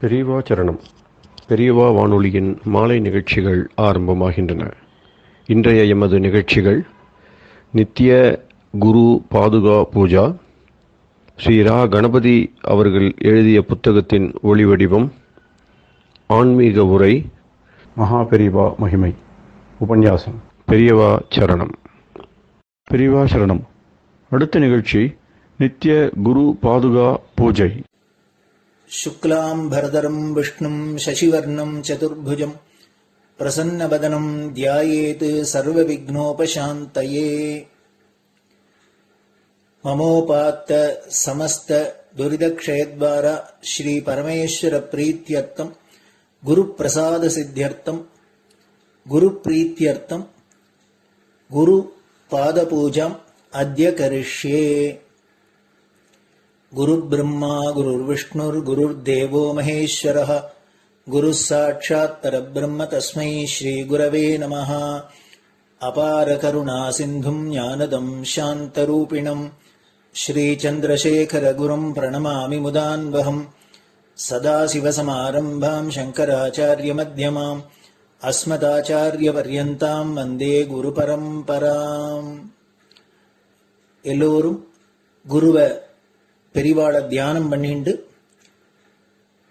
பெரியவா சரணம். பெரியவா வானொலியின் மாலை நிகழ்ச்சிகள் ஆரம்பமாகின்றன. இன்றைய எமது நிகழ்ச்சிகள் நித்திய குரு பாதுகா பூஜா, ஸ்ரீ ரா கணபதி அவர்கள் எழுதிய புத்தகத்தின் ஒளிவடிவம், ஆன்மீக உரை, மகா பெரியவா மகிமை, உபன்யாசம். பெரியவா சரணம். பெரியவா சரணம். அடுத்த நிகழ்ச்சி நித்திய குரு பாதுகா பூஜை. शुक्लां भरदरं विष्णुं शशिवर्णं चतुर्भुजं प्रसन्नवदनं ध्यायेत् सर्वविघ्नोपशान्तये। ममोपात्त समस्त दुरितक्षयद्वारा श्री परमेश्वर प्रीत्यर्थं गुरुप्रसाद सिद्ध्यर्थं गुरुप्रीत्यर्थं गुरुपादपूजाम् अद्य करिष्ये। गुरुर्ब्रह्मा गुरुर्विष्णुर्गुरुर्देवो महेश्वरः गुरुः साक्षात् परब्रह्म तस्मै श्रीगुरवे नमः। अपारकरुणासिन्धुं ज्ञानदं शान्तरूपिणं श्रीचन्द्रशेखरगुरुं प्रणमामि मुदान्वहम्। सदाशिवसमारम्भां शङ्कराचार्यमध्यमाम् अस्मदाचार्यपर्यन्तां वन्दे गुरुपरम्पराम्. எல்லோரும் குருவை பெரிவாளை தியானம் பண்ணிண்டு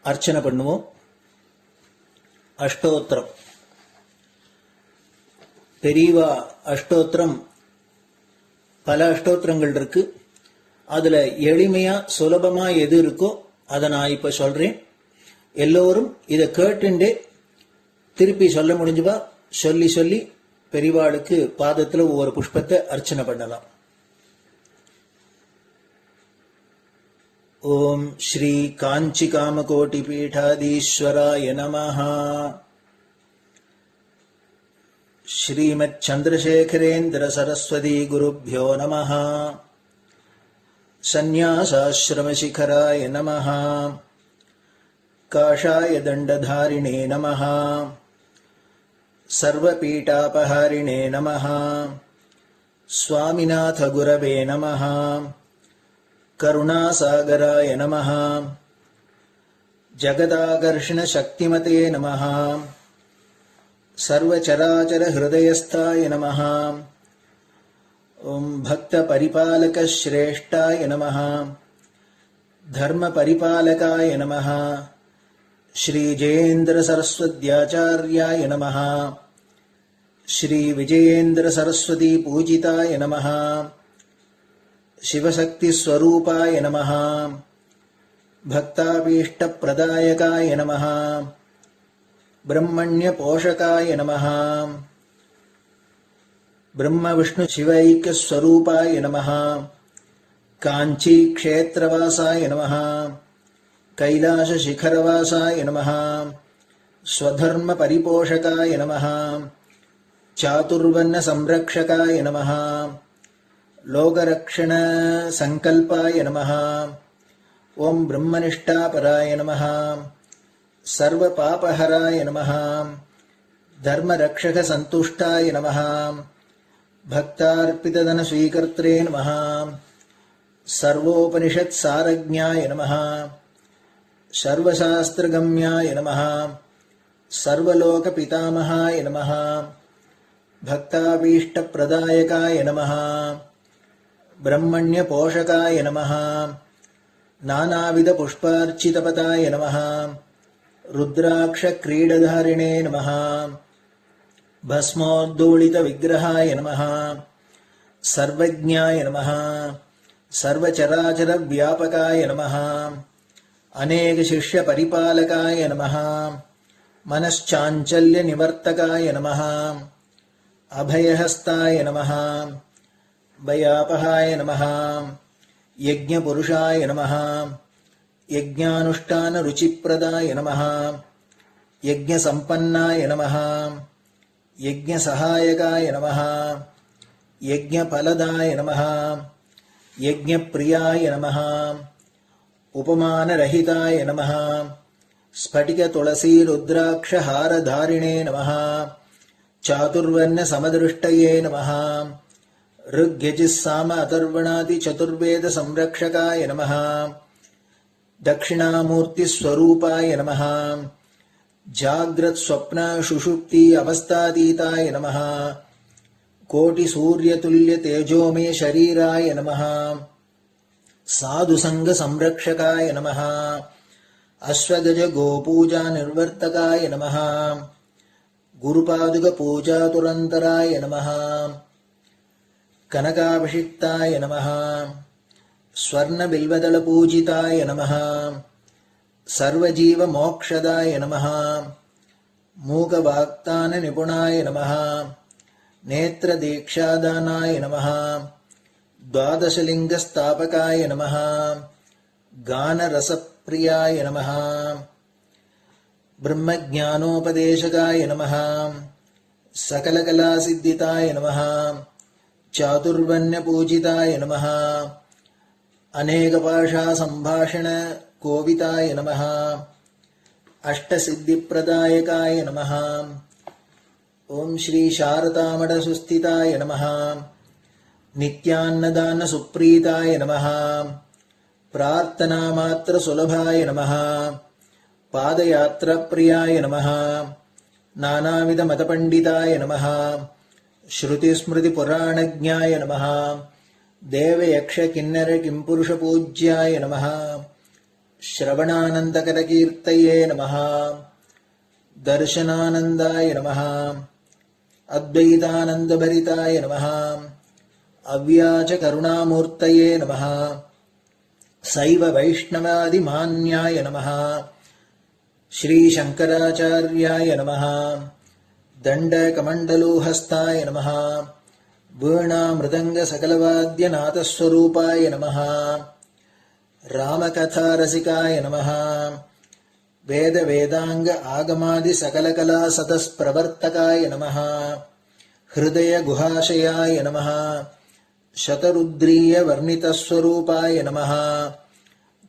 அர்ச்சனை பண்ணுவோம். அஷ்டோத்திரம். பெரியவா அஷ்டோத்திரம் பல அஷ்டோத்திரங்கள் இருக்கு. அதுல எளிமையா சுலபமா எது இருக்கோ அதை நான் இப்ப சொல்றேன். எல்லோரும் இதை கேட்டுண்டே திருப்பி சொல்ல முடிஞ்சுவா சொல்லி சொல்லி பெரிவாளுக்கு பாதத்துல ஒவ்வொரு புஷ்பத்தை அர்ச்சனை பண்ணலாம். ओम श्री कांची कामकोटि पीठाधीश्वराय नमः. श्रीमत् चंद्रशेखरेन्द्र सरस्वती गुरुभ्यो नमः. संन्यासाश्रम शिखराय नमः. काषाय दंडधारिणे नमः. सर्वपीठापहारिणे नमः. स्वामिनाथ गुरवे नमः. करुणासागराय नमः. जगदाकर्षण शक्तिमते नमः. सर्वचराचर हृदयस्थाय नमः. ओम भक्त परिपालक श्रेष्ठाय नमः. धर्म परिपालकाय नमः. श्री जयेन्द्र सरस्वत्याचार्याय नमः. श्री विजयेन्द्र सरस्वती पूजिताय नमः. शिवशक्ति स्वरूपाय नमः. भक्ताभीष्ट प्रदायकाय नमः. ब्रह्मण्य पोषकाय नमः. ब्रह्म विष्णु शिवैक्य स्वरूपाय नमः. कांची क्षेत्रवासाय नमः. कैलाश शिखरवासाय नमः. स्वधर्म परिपोषकाय नमः. चातुर्वर्ण संरक्षकाय नमः. लोकरक्षण संकल्पाय नमः. ओम ब्रह्मनिष्ठापराय नमः. सर्वपापहराय नमः. धर्मरक्षक संतुष्टाय नमः. भक्तार्पितधन स्वीकर्त्रे नमः. सर्वोपनिषत् सारज्ञाय नमः. सर्वशास्त्रगम्याय नमः. सर्वलोक पितामहाय नमः. भक्ताभीष्ट प्रदायकाय नमः. ब्रह्मण्य पोषकाय नमः. नानाविध पुष्पार्चितपताय नमः. रुद्राक्ष क्रीडधारिणे नमः. भस्मोद्दोलित विग्रहाय नमः. सर्वज्ञाय नमः. सर्वचराचर व्यापकाय नमः. अनेक शिष्य परिपालकाय नमः. मनश्चाञ्चल्य निवर्तकाय नमः. अभयहस्ताय नमः. भयापहाय नमः. यज्ञपुरुषाय नमः. यज्ञानुष्ठान रुचिप्रदाय नमः. यज्ञसम्पन्नाय नमः. यज्ञसहायकाय नमः. यज्ञफलदाय नमः. यज्ञप्रियाय नमः. उपमानरहिताय नमः. स्फटिक तुलसी रुद्राक्ष हारधारिणे नमः. चातुर्वर्ण समदृष्टये नमः. ऋग्यजुस्साम अथर्वणादि चतुर्वेद संरक्षकाय नमः. दक्षिणामूर्तिस्वरूपाय नमः जाग्रत् स्वप्न सुषुप्ति अवस्थातीताय नमः कोटिसूर्यतुल्यतेजोमय शरीराय नमः साधुसङ्गसंरक्षकाय नमः अश्वगज गोपूजा निर्वर्तकाय नमः गुरुपादुकपूजातुरन्तराय नमः कनकाभिषिक्ताय नमः स्वर्णबिल्वदलपूजिताय नमः सर्वजीवमोक्षदाय नमः मूकवाक्ताननिपुणाय नमः नेत्रदीक्षादानाय नमः द्वादशलिङ्गस्थापकाय नमः गानरसप्रियाय नमः ब्रह्मज्ञानोपदेशकाय नमः सकलकलासिद्धिताय नमः चातुर्वर्ण्यपूजिताय नमः अनेकभाषासम्भाषण कोविताय नमः अष्टसिद्धिप्रदायकाय नमः ओम श्री शारदामठसुस्थिताय नमः नित्यान्नदानसुप्रीताय नमः प्रार्थनामात्रसुलभाय नमः पादयात्राप्रियाय नमः नानाविधमतपण्डिताय नमः श्रुतिस्मृतिपुराणज्ञाय नमः देवयक्षकिन्नरकिंपुरुषपूज्याय नमः श्रवणानन्दकरकीर्तये नमः दर्शनानन्दाय नमः अद्वैतानन्दभरिताय नमः अव्याजकरुणामूर्तये नमः शैव वैष्णवादिमान्याय नमः श्रीशङ्कराचार्याय नमः दण्डकमण्डलोहस्ताय नमः वीणामृदङ्गसकलवाद्यनाथस्वरूपाय नमः रामकथारसिकाय नमः वेदवेदाङ्ग आगमादिसकलकलासतस्प्रवर्तकाय नमः हृदयगुहाशयाय नमः शतरुद्रीयवर्णितस्वरूपाय नमः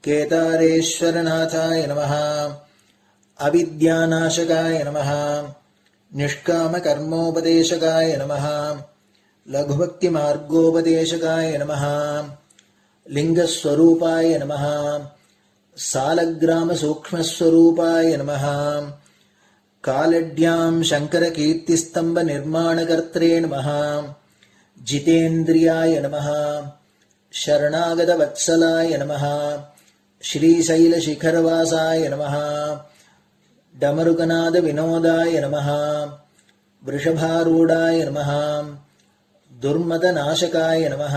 केदारेश्वरनाथाय नमः अविद्यानाशकाय नमः निष्कामकर्मोपदेशकाय नमः लघुभक्तिमार्गोपदेशकाय नमः लिङ्गस्वरूपाय नमः सालग्रामसूक्ष्मस्वरूपाय नमः कालड्यां शङ्करकीर्तिस्तम्भनिर्माणकर्त्रे नमः जितेन्द्रियाय नमः शरणागतवत्सलाय नमः श्रीशैलशिखरवासाय नमः डमरुकनादविनोदाय नमः वृषभारूढाय नमः दुर्मदनाशकाय नमः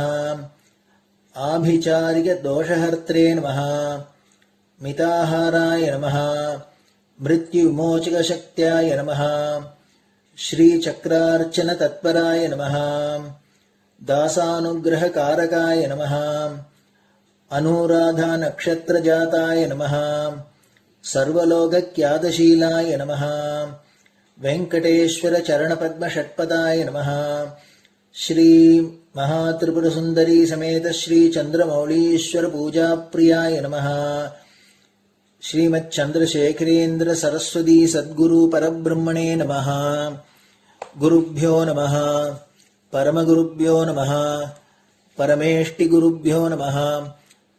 आभिचारिकदोषहर्त्रे नमः मिताहाराय नमः मृत्युविमोचकशक्त्याय नमः श्रीचक्रार्चनतत्पराय नमः दासानुग्रहकारकाय नमः अनुराधानक्षत्रजाताय नमः सर्वलोकख्यातशीलाय नमः वेङ्कटेश्वरचरणपद्मषट्पदाय नमः श्री महात्रिपुरसुन्दरी समेत श्री चन्द्रमौलीश्वर पूजाप्रियाय नमः श्रीमच्चन्द्रशेखरेन्द्र सरस्वती सद्गुरु परब्रह्मणे नमः गुरुभ्यो नमः परमगुरुभ्यो नमः परमेष्टिगुरुभ्यो नमः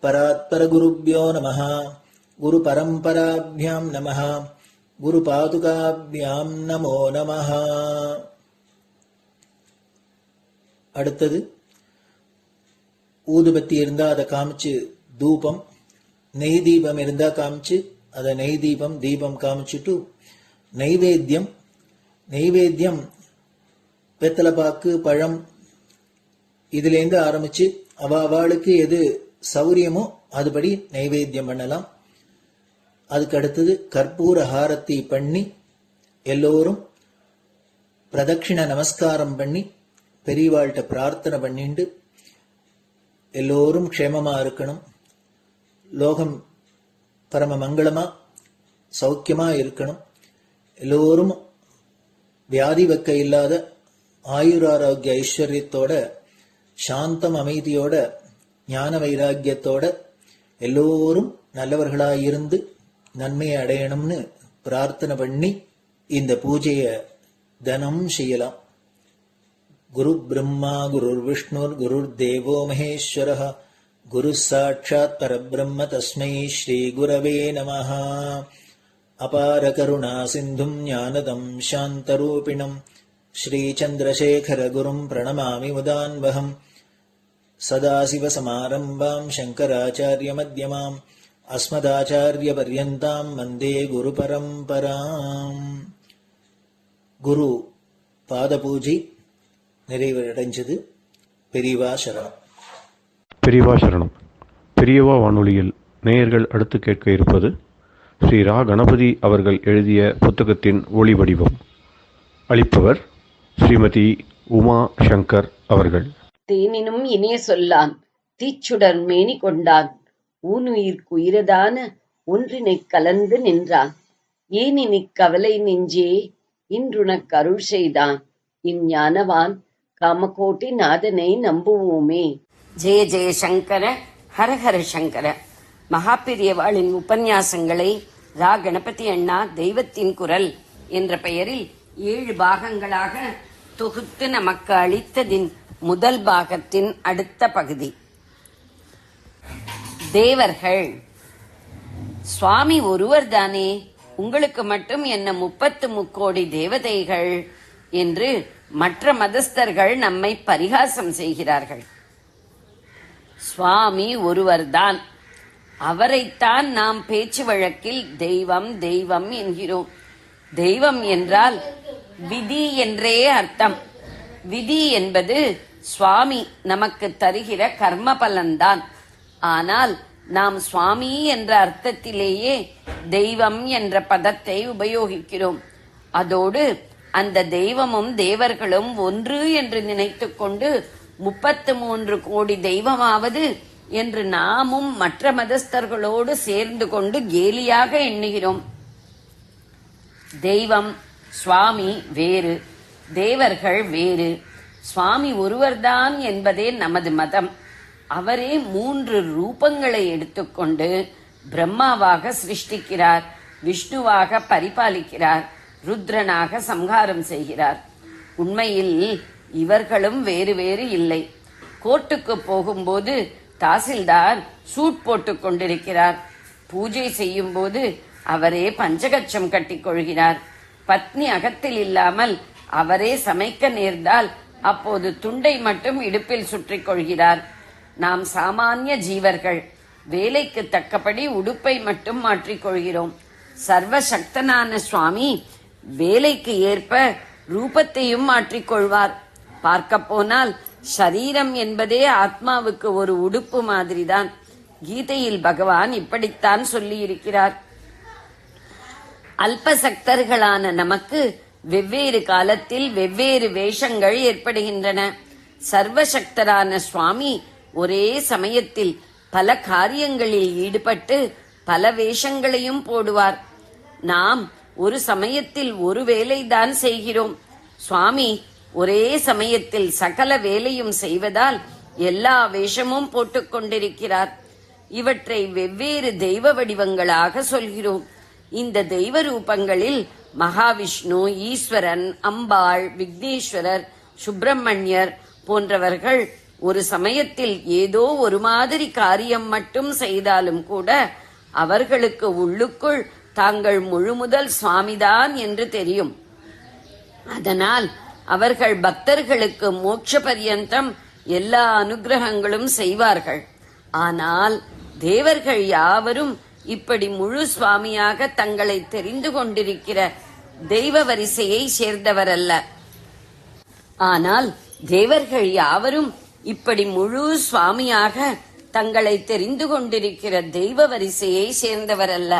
परात्परगुरुभ्यो नमः गुरुपरम्पराभ्यां नमः गुरुपादुकाभ्यां नमो नमः. அடுத்தது ஊதுபத்தி இருந்தா அதை காமிச்சு தூபம், நெய் தீபம் இருந்தா காமிச்சு அதை நெய் தீபம் தீபம் காமிச்சுட்டு நைவேத்தியம் வெத்தலைப்பாக்கு பழம் இதுலேருந்து ஆரம்பிச்சு அவளுக்கு எது சௌரியமோ அதுபடி நைவேத்தியம் பண்ணலாம். அதுக்கு அடுத்தது கற்பூர ஹாரத்தி பண்ணி எல்லோரும் பிரதட்சிண நமஸ்காரம் பண்ணி பெரியவாள்கிட்ட பிரார்த்தனை பண்ணிண்டு எல்லோரும் க்ஷேமமா இருக்கணும், லோகம் பரம மங்களமா சௌக்கியமா இருக்கணும், எல்லோரும் வியாதி வெக்க இல்லாத ஆயுராரோக்கிய ஐஸ்வர்யத்தோட சாந்தம் அமைதியோட ஞான வைராக்கியத்தோட எல்லோரும் நல்லவர்களாயிருந்து நன்மையை அடையணும்னு பிரார்த்தனை பண்ணி இந்த பூஜையை தினம் செய்யலாம். குரு பிரம்மா குருர் விஷ்ணுர் குருர் தேவோ மகேஸ்வரः குரு சாட்சாத் பரபிரம்ம தஸ்மை ஸ்ரீ குரவே நமஹ. அபார கருணா சிந்தும் ஞானதம் சாந்தரூபிணம் ஸ்ரீ சந்திரசேகர குரும் பிரணமாமி முதான்வகம். சதாசிவசமாரம்பாம் சங்கராச்சாரிய மத்யமாம் அஸ்மதாச்சாரிய பர்யந்தாம் வந்தே குரு பரம்பராம். குரு பாத பூஜை நிறைவடைஞ்சது. பெரியவா சரணம். பெரியவா சரணம். பெரியவா வானொலியில் நேயர்கள் அடுத்து கேட்க இருப்பது ஸ்ரீ ரா கணபதி அவர்கள் எழுதிய புத்தகத்தின் ஒளி வடிவம். அளிப்பவர் ஸ்ரீமதி உமா சங்கர் அவர்கள். தேனினும் இனிய சொல்லான் தீச்சுடர் மேனி கொண்டான் ஊனுயிர்க்குயிரதான ஒன்றினைக் கலந்து நின்றான் ஏனினிக் கவலை நெஞ்சே இன்றுனக் அருள் செய்தான் இஞ்ஞானவான் காமகோட்டி நாதனை நம்புவோமே. ஜெய ஜெய சங்கர ஹரஹர சங்கர. மகாபெரியவாளின் உபன்யாசங்களை ரா கணபதி அண்ணா தெய்வத்தின் குரல் என்ற பெயரில் 7 பாகங்களாக தொகுத்து நமக்கு அளித்ததின் முதல் பாகத்தின் அடுத்த பகுதி. தேவர்கள். சுவாமி ஒருவர் தானே, உங்களுக்கு மட்டும் என்ன 33 கோடி தேவதைகள் என்று மற்ற மதஸ்தர்கள் நம்மை பரிகாசம் செய்கிறார்கள். சுவாமி ஒருவர்தான். அவரைத்தான் நாம் பேச்சு வழக்கில் தெய்வம் தெய்வம் என்கிறோம். தெய்வம் என்றால் விதி என்றே அர்த்தம். விதி என்பது சுவாமி நமக்கு தருகிற கர்ம பலன்தான். ஆனால் நாம் சுவாமி என்ற அர்த்தத்திலேயே தெய்வம் என்ற பதத்தை உபயோகிக்கிறோம். அதோடு அந்த தெய்வமும் தேவர்களும் ஒன்று என்று நினைத்துக் கொண்டு 33 கோடி தெய்வமாவது என்று நாமும் மற்ற மதஸ்தர்களோடு சேர்ந்து கொண்டு கேலியாக எண்ணுகிறோம். தெய்வம் சுவாமி வேறு, தேவர்கள் வேறு. சுவாமி ஒருவர்தான் என்பதே நமது மதம். அவரே 3 ரூபங்களை எடுத்துக்கொண்டு பிரம்மாவாக சிருஷ்டிக்கிறார், விஷ்ணுவாக பரிபாலிக்கிறார், ருத்ரனாக சம்ஹாரம் செய்கிறார். உண்மையில் இவர்களும் வேறு வேறு இல்லை. கோர்ட்டுக்கு போகும்போது தாசில்தார் சூட் போட்டுக் கொண்டிருக்கிறார். பூஜை செய்யும் போது அவரே பஞ்சகச்சம் கட்டிக் கொள்கிறார். பத்னி அகத்தில் இல்லாமல் அவரே சமைக்க நேர்ந்தால் அப்போது துண்டை மட்டும் இடுப்பில் சுற்றிக் கொள்கிறார். நாம் சாமானிய ஜீவர்கள். வேலைக்கு தக்கபடி உடுப்பை மட்டும் மாற்றிக்கொள்கிறோம். சர்வசக்தனான சுவாமி வேலைக்கு ஏற்ப ரூபத்தையும் மாற்றிக்கொள்வார். பார்க்க போனால் சரீரம் என்பதே ஆத்மாவுக்கு ஒரு உடுப்பு மாதிரிதான். கீதையில் பகவான் இப்படித்தான் சொல்லி இருக்கிறார். அல்பசக்தர்களான நமக்கு வெவ்வேறு காலத்தில் வெவ்வேறு வேஷங்கள் ஏற்படுகின்றன. சர்வசக்தரான சுவாமி ஒரே சமயத்தில் பல காரியங்களில் ஈடுபட்டு பல வேஷங்களையும் போடுவார். நாம் ஒரு சமயத்தில் ஒரு வேலைதான் செய்கிறோம். சுவாமி ஒரே சமயத்தில் சகல வேலையும் செய்வதால் எல்லா வேஷமும் போட்டுக் கொண்டிருக்கிறார். இவற்றை வெவ்வேறு தெய்வ வடிவங்களாக சொல்கிறோம். இந்த தெய்வ ரூபங்களில் மகாவிஷ்ணு, ஈஸ்வரன், அம்பாள், விக்னேஸ்வரர், சுப்பிரமணியர் போன்றவர்கள் ஒரு சமயத்தில் ஏதோ ஒரு மாதிரி காரியம் மட்டும் செய்தாலும் கூட அவர்களுக்கு உள்ளுக்குள் தாங்கள் முழுமுதல் சுவாமிதான் என்று தெரியும். அதனால் அவர்கள் பக்தர்களுக்கு மோட்ச பரியந்தம் எல்லா அனுகிரகங்களும் செய்வார்கள். ஆனால் தேவர்கள் யாவரும் இப்படி முழு சுவாமியாக தங்களை தெரிந்து கொண்டிருக்கிற தெய்வ வரிசையை சேர்ந்தவரல்ல. ஆனால் தேவர்கள் யாவரும் இப்படி முழு சுவாமியாக தங்களை தெரிந்து கொண்டிருக்கிற தெய்வ வரிசையை சேர்ந்தவரல்ல.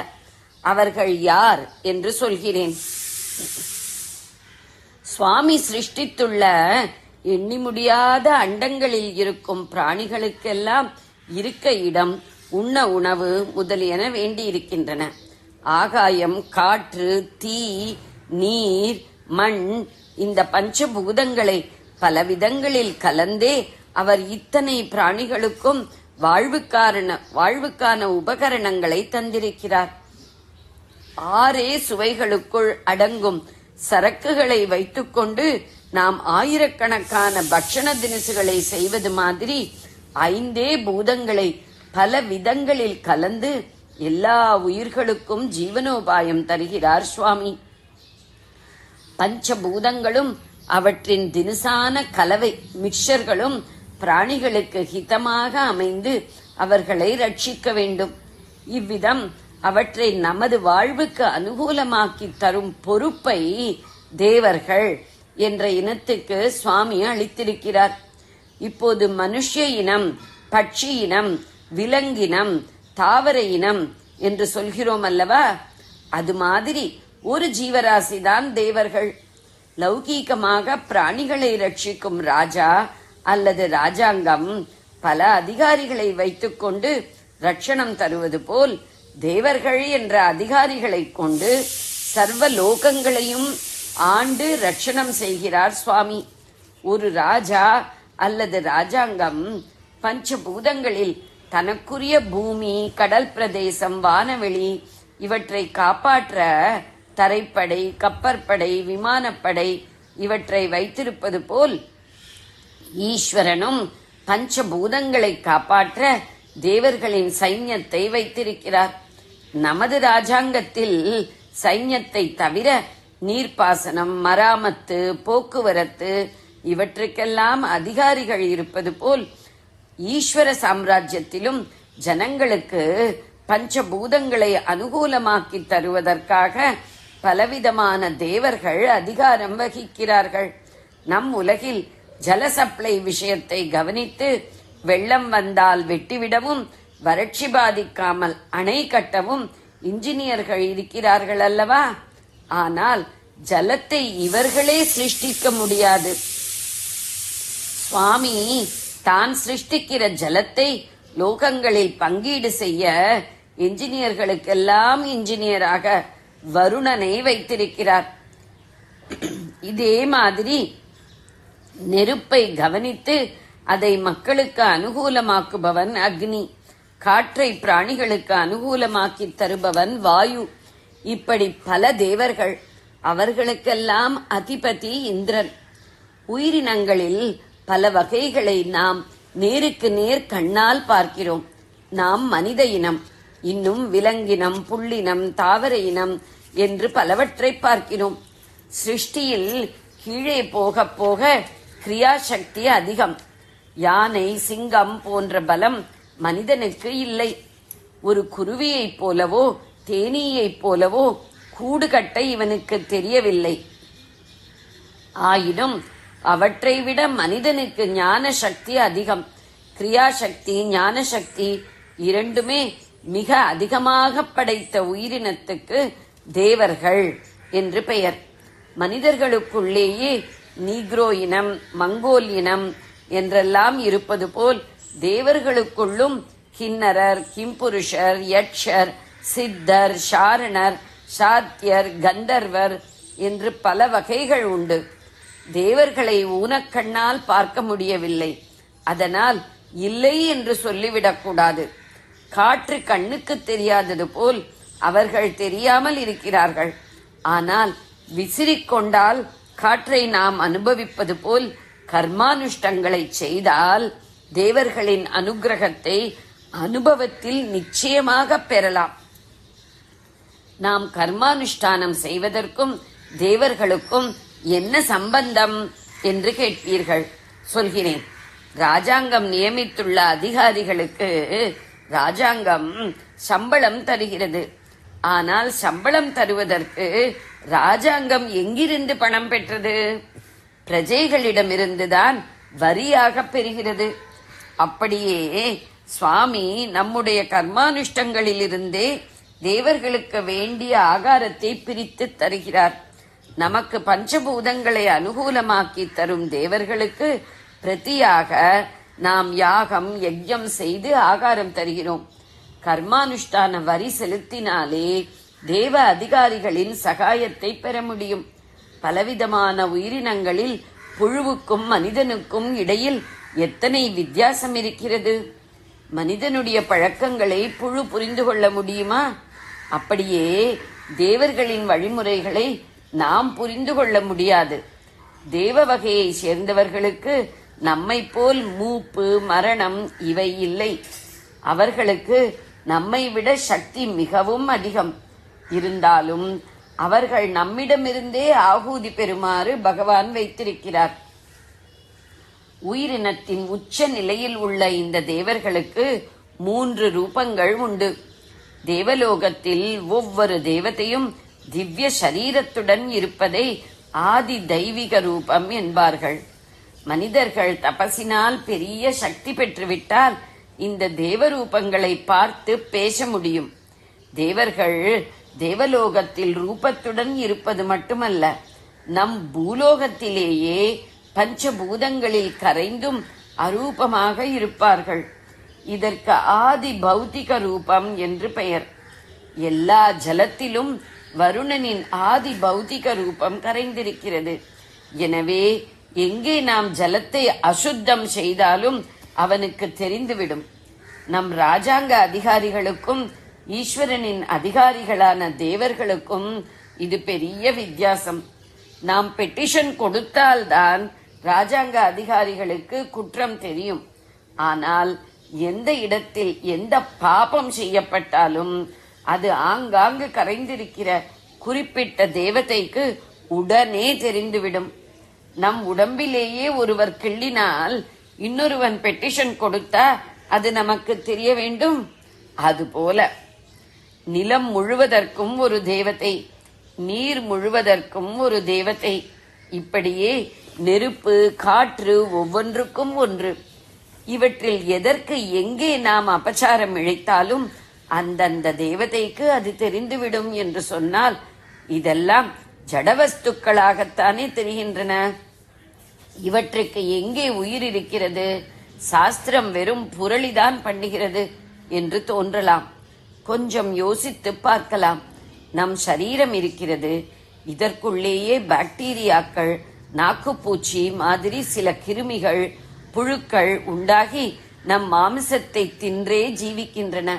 அவர்கள் யார் என்று சொல்கிறேன். சுவாமி சிருஷ்டித்துள்ள எண்ணி முடியாத அண்டங்களில் இருக்கும் பிராணிகளுக்கெல்லாம் இருக்க இடம், உண்ண உணவு முதலியன வேண்டியிருக்கின்றன. ஆகாயம், காற்று, தீ, நீர், மண் இந்த பஞ்சபூதங்களை பலவிதங்களில் கலந்தே அவர் இத்தனை பிராணிகளுக்கும் வாழ்வுக்கான உபகரணங்களை தந்திருக்கிறார். 6 சுவைகளுக்குள் அடங்கும் சரக்குகளை வைத்துக்கொண்டு நாம் ஆயிரக்கணக்கான பட்சண தினசுகளை செய்வது மாதிரி 5 பூதங்களை பல விதங்களில் கலந்து எல்லா உயிர்களுக்கும் ஜீவனோபாயம் தருகிறார் சுவாமி. பஞ்சபூதங்களும் அவற்றின் தினுசான கலவை மிக்சர்களும் பிராணிகளுக்கு ஹிதமாக அமைந்து அவர்களை ரட்சிக்க வேண்டும். இவ்விதம் அவற்றை நமது வாழ்வுக்கு அனுகூலமாக்கி தரும் பொறுப்பை தேவர்கள் என்ற இனத்துக்கு சுவாமி அளித்திருக்கிறார். இப்போது மனுஷ இனம், பட்சி இனம், விலங்கினம், தாவர இனம் என்று சொல்கிறோம் அல்லவா? அது மாதிரி ஒரு ஜீவராசிதான் தேவர்கள். லௌகீகமாக பிராணிகளை ரட்சிக்கும் ராஜா அல்லது ராஜாங்கம் பல அதிகாரிகளை வைத்துக்கொண்டு ரட்சணம் தருவது போல் தேவர்கள் என்ற அதிகாரிகளை கொண்டு சர்வ லோகங்களையும் ஆண்டு ரட்சணம் செய்கிறார் சுவாமி. ஒரு ராஜா அல்லது ராஜாங்கம் பஞ்சபூதங்களில் தனக்குரிய பூமி, கடல் பிரதேசம், வானவெளி இவற்றை காப்பாற்ற தரைப்படை, கப்பற்படை, விமானப்படை இவற்றை வைத்திருப்பது போல் ஈஸ்வரனும் பஞ்சபூதங்களை காப்பாற்ற தேவர்களின் சைன்யத்தை வைத்திருக்கிறார். நமது ராஜாங்கத்தில் சைன்யத்தை தவிர நீர்ப்பாசனம், மராமத்து, போக்குவரத்து இவற்றுக்கெல்லாம் அதிகாரிகள் இருப்பது போல் ஈஸ்வர சாம்ராஜ்யத்திலும் ஜனங்களுக்கு பஞ்சபூதங்களை அனுகூலமாக்கி தருவதற்காக பலவிதமான தேவர்கள் அதிகாரம் வகிக்கிறார்கள். நம் உலகில் ஜல சப்ளை விஷயத்தை கவனித்து வெள்ளம் வந்தால் வெட்டிவிடவும் வறட்சி பாதிக்காமல் அணை கட்டவும் இன்ஜினியர்கள் இருக்கிறார்கள் அல்லவா? ஆனால் ஜலத்தை இவர்களே சிருஷ்டிக்க முடியாது. சுவாமி தான் சிருஷ்டிக்கிற ஜலத்தை லோகங்களில் பங்கீடு செய்ய இன்ஜினியர்களுக்கெல்லாம் இன்ஜினியராக வருணனை வைத்திருக்கிறார். இதே மாதிரி நெருப்பை கவனித்து அதை மக்களுக்கு அனுகூலமாக்குபவன் அக்னி, காற்றை பிராணிகளுக்கு அனுகூலமாக்கி தருபவன் வாயு. இப்படி பல தேவர்கள், அவர்களுக்கெல்லாம் அதிபதி இந்திரன். உயிரினங்களில் பல வகைகளை நாம் நேருக்கு நேர் கண்ணால் பார்க்கிறோம். நாம் மனித இனம், இன்னும் விலங்கினம், புள்ளினம், தாவர இனம் என்று பலவற்றை பார்க்கிறோம். சிருஷ்டியில் கீழே போக போக கிரியாசக்தி அதிகம். யானை, சிங்கம் போன்ற பலம் மனிதனுக்கு இல்லை. ஒரு குருவியைப் போலவோ தேனீயைப் போலவோ கூடு கட்ட இவனுக்கு தெரியவில்லை. ஆயினும் அவற்றை விட மனிதனுக்கு ஞான சக்தி அதிகம். கிரியாசக்தி, ஞான சக்தி இரண்டுமே மிக அதிகமாக படைத்த உயிரினத்துக்கு தேவர்கள் என்று பெயர். மனிதர்களுக்குள்ளேயே நீக்ரோ இனம், மங்கோல் இனம் என்றெல்லாம் இருப்பது போல் தேவர்களுக்குள்ளும் கிண்ணரர், கிம்புருஷர், யட்சர், சித்தர், சாரணர், சாத்தியர், கந்தர்வர் என்று பல வகைகள் உண்டு. தேவர்களை ஊனக்கண்ணால் பார்க்க முடியவில்லை. அதனால் இல்லை என்று சொல்லிவிடக்கூடாது. காற்று கண்ணுக்கு தெரியாதது போல் அவர்கள் தெரியாமல் இருக்கிறார்கள். ஆனால் விசிறிக்கொண்டால் காற்றை நாம் அனுபவிப்பது போல் கர்மானுஷ்டங்களை செய்தால் தேவர்களின் அனுகிரகத்தை அனுபவத்தில் நிச்சயமாக பெறலாம். நாம் கர்மானுஷ்டானம் செய்வதற்கும் தேவர்களுக்கும் என்ன சம்பந்தம் என்று கேட்பீர்கள். சொல்கிறேன். ராஜாங்கம் நியமித்துள்ள அதிகாரிகளுக்கு ராஜாங்கம் சம்பளம் தருகிறது. ஆனால் சம்பளம் தருவதற்கு ராஜாங்கம் எங்கிருந்து பணம் பெற்றது? பிரஜைகளிடமிருந்துதான் வரியாக பெறுகிறது. அப்படியே சுவாமி நம்முடைய கர்மானுஷ்டங்களிலிருந்தே தேவர்களுக்கு வேண்டிய ஆகாரத்தை பிரித்து தருகிறார். நமக்கு பஞ்சபூதங்களை அனுகூலமாக்கி தரும் தேவர்களுக்கு பிரதியாக நாம் யாகம், யஜ்யம் செய்து ஆகாரம் தருகிறோம். கர்மானுஷ்டான வரி செலுத்தினாலே தேவ அதிகாரிகளின் சகாயத்தை பெற முடியும். பலவிதமான உயிரினங்களில் புழுவுக்கும் மனிதனுக்கும் இடையில் எத்தனை வித்தியாசம் இருக்கிறது. மனிதனுடைய பழக்கங்களை புழு புரிந்து கொள்ள முடியுமா? அப்படியே தேவர்களின் வழிமுறைகளை நாம் புரிந்து கொள்ள முடியாது. தேவ வகையை சேர்ந்தவர்களுக்கு நம்மை போல் மூப்பு மரணம் இவை இல்லை. அவர்களுக்கு நம்மை விட சக்தி மிகவும் அதிகம். இருந்தாலும் அவர்கள் நம்மிடமிருந்தே ஆகூதி பெறுமாறு பகவான் வைத்திருக்கிறார். உயிரினத்தின் உச்ச நிலையில் உள்ள இந்த தேவர்களுக்கு 3 ரூபங்கள் உண்டு. தேவலோகத்தில் ஒவ்வொரு தேவதையும் திவ்ய சரீரத்துடன் இருப்பதை ஆதி தெய்வீக ரூபம் என்பார்கள். மனிதர்கள் தபசினால் பெரிய சக்தி பெற்றுவிட்டால் இந்த தேவரூபங்களை பார்த்து பேச முடியும். தேவர்கள் தேவலோகத்தில் ரூபத்துடன் இருப்பது மட்டுமல்ல, நம் பூலோகத்திலேயே பஞ்சபூதங்களில் கரைந்தும் அரூபமாக இருப்பார்கள். இதற்கு ஆதி பௌத்திக ரூபம் என்று பெயர். எல்லா ஜலத்திலும் வருணனின் ஆதி பௌத்திக ரூபம் கரைந்திருக்கிறது. எனவே எங்கே நாம் ஜலத்தை அசுத்தம் செய்தாலும் அவனுக்கு தெரிந்துவிடும். நம் ராஜாங்க அதிகாரிகளுக்கும் ஈஸ்வரனின் அதிகாரிகளான தேவர்களுக்கும் இது பெரிய வித்தியாசம். நாம் பெட்டிஷன் கொடுத்தால்தான் ராஜாங்க அதிகாரிகளுக்கு குற்றம் தெரியும். ஆனால் எந்த இடத்தில் எந்த பாபம் செய்யப்பட்டாலும் அது ஆங்காங்கு கரைந்திருக்கிற குறிப்பிட்ட தேவதைக்கு உடனே தெரிந்துவிடும். நம் உடம்பிலேயே ஒருவர் கிள்ளினால் இன்னொருவன் பெட்டிஷன் கொடுத்தா அது நமக்கு தெரிய வேண்டும். அதுபோல நிலம் முழுவதற்கும் ஒரு தேவதை, நீர் முழுவதற்கும் ஒரு தேவதை, இப்படியே நெருப்பு காற்று ஒவ்வொன்றுக்கும் ஒன்று. இவற்றில் எதற்கு எங்கே நாம் அபச்சாரம் இழைத்தாலும் அந்தந்த தேவதைக்கு அது தெரிந்துவிடும் என்று சொன்னால் இதெல்லாம் ஜடவஸ்துக்களாகத்தானே தெரிகின்றன. இவற்றுக்கு எங்கே உயிர் இருக்கிறது? சாஸ்திரம் வெறும் புரளிதான் பண்ணுகிறது என்று தோன்றலாம். கொஞ்சம் யோசித்து பார்க்கலாம். நம் சரீரம் இருக்கிறது, இதற்குள்ளேயே பாக்டீரியாக்கள், நாக்குப்பூச்சி மாதிரி சில கிருமிகள், புழுக்கள் உண்டாகி நம் மாமிசத்தை தின்றே ஜீவிக்கின்றன.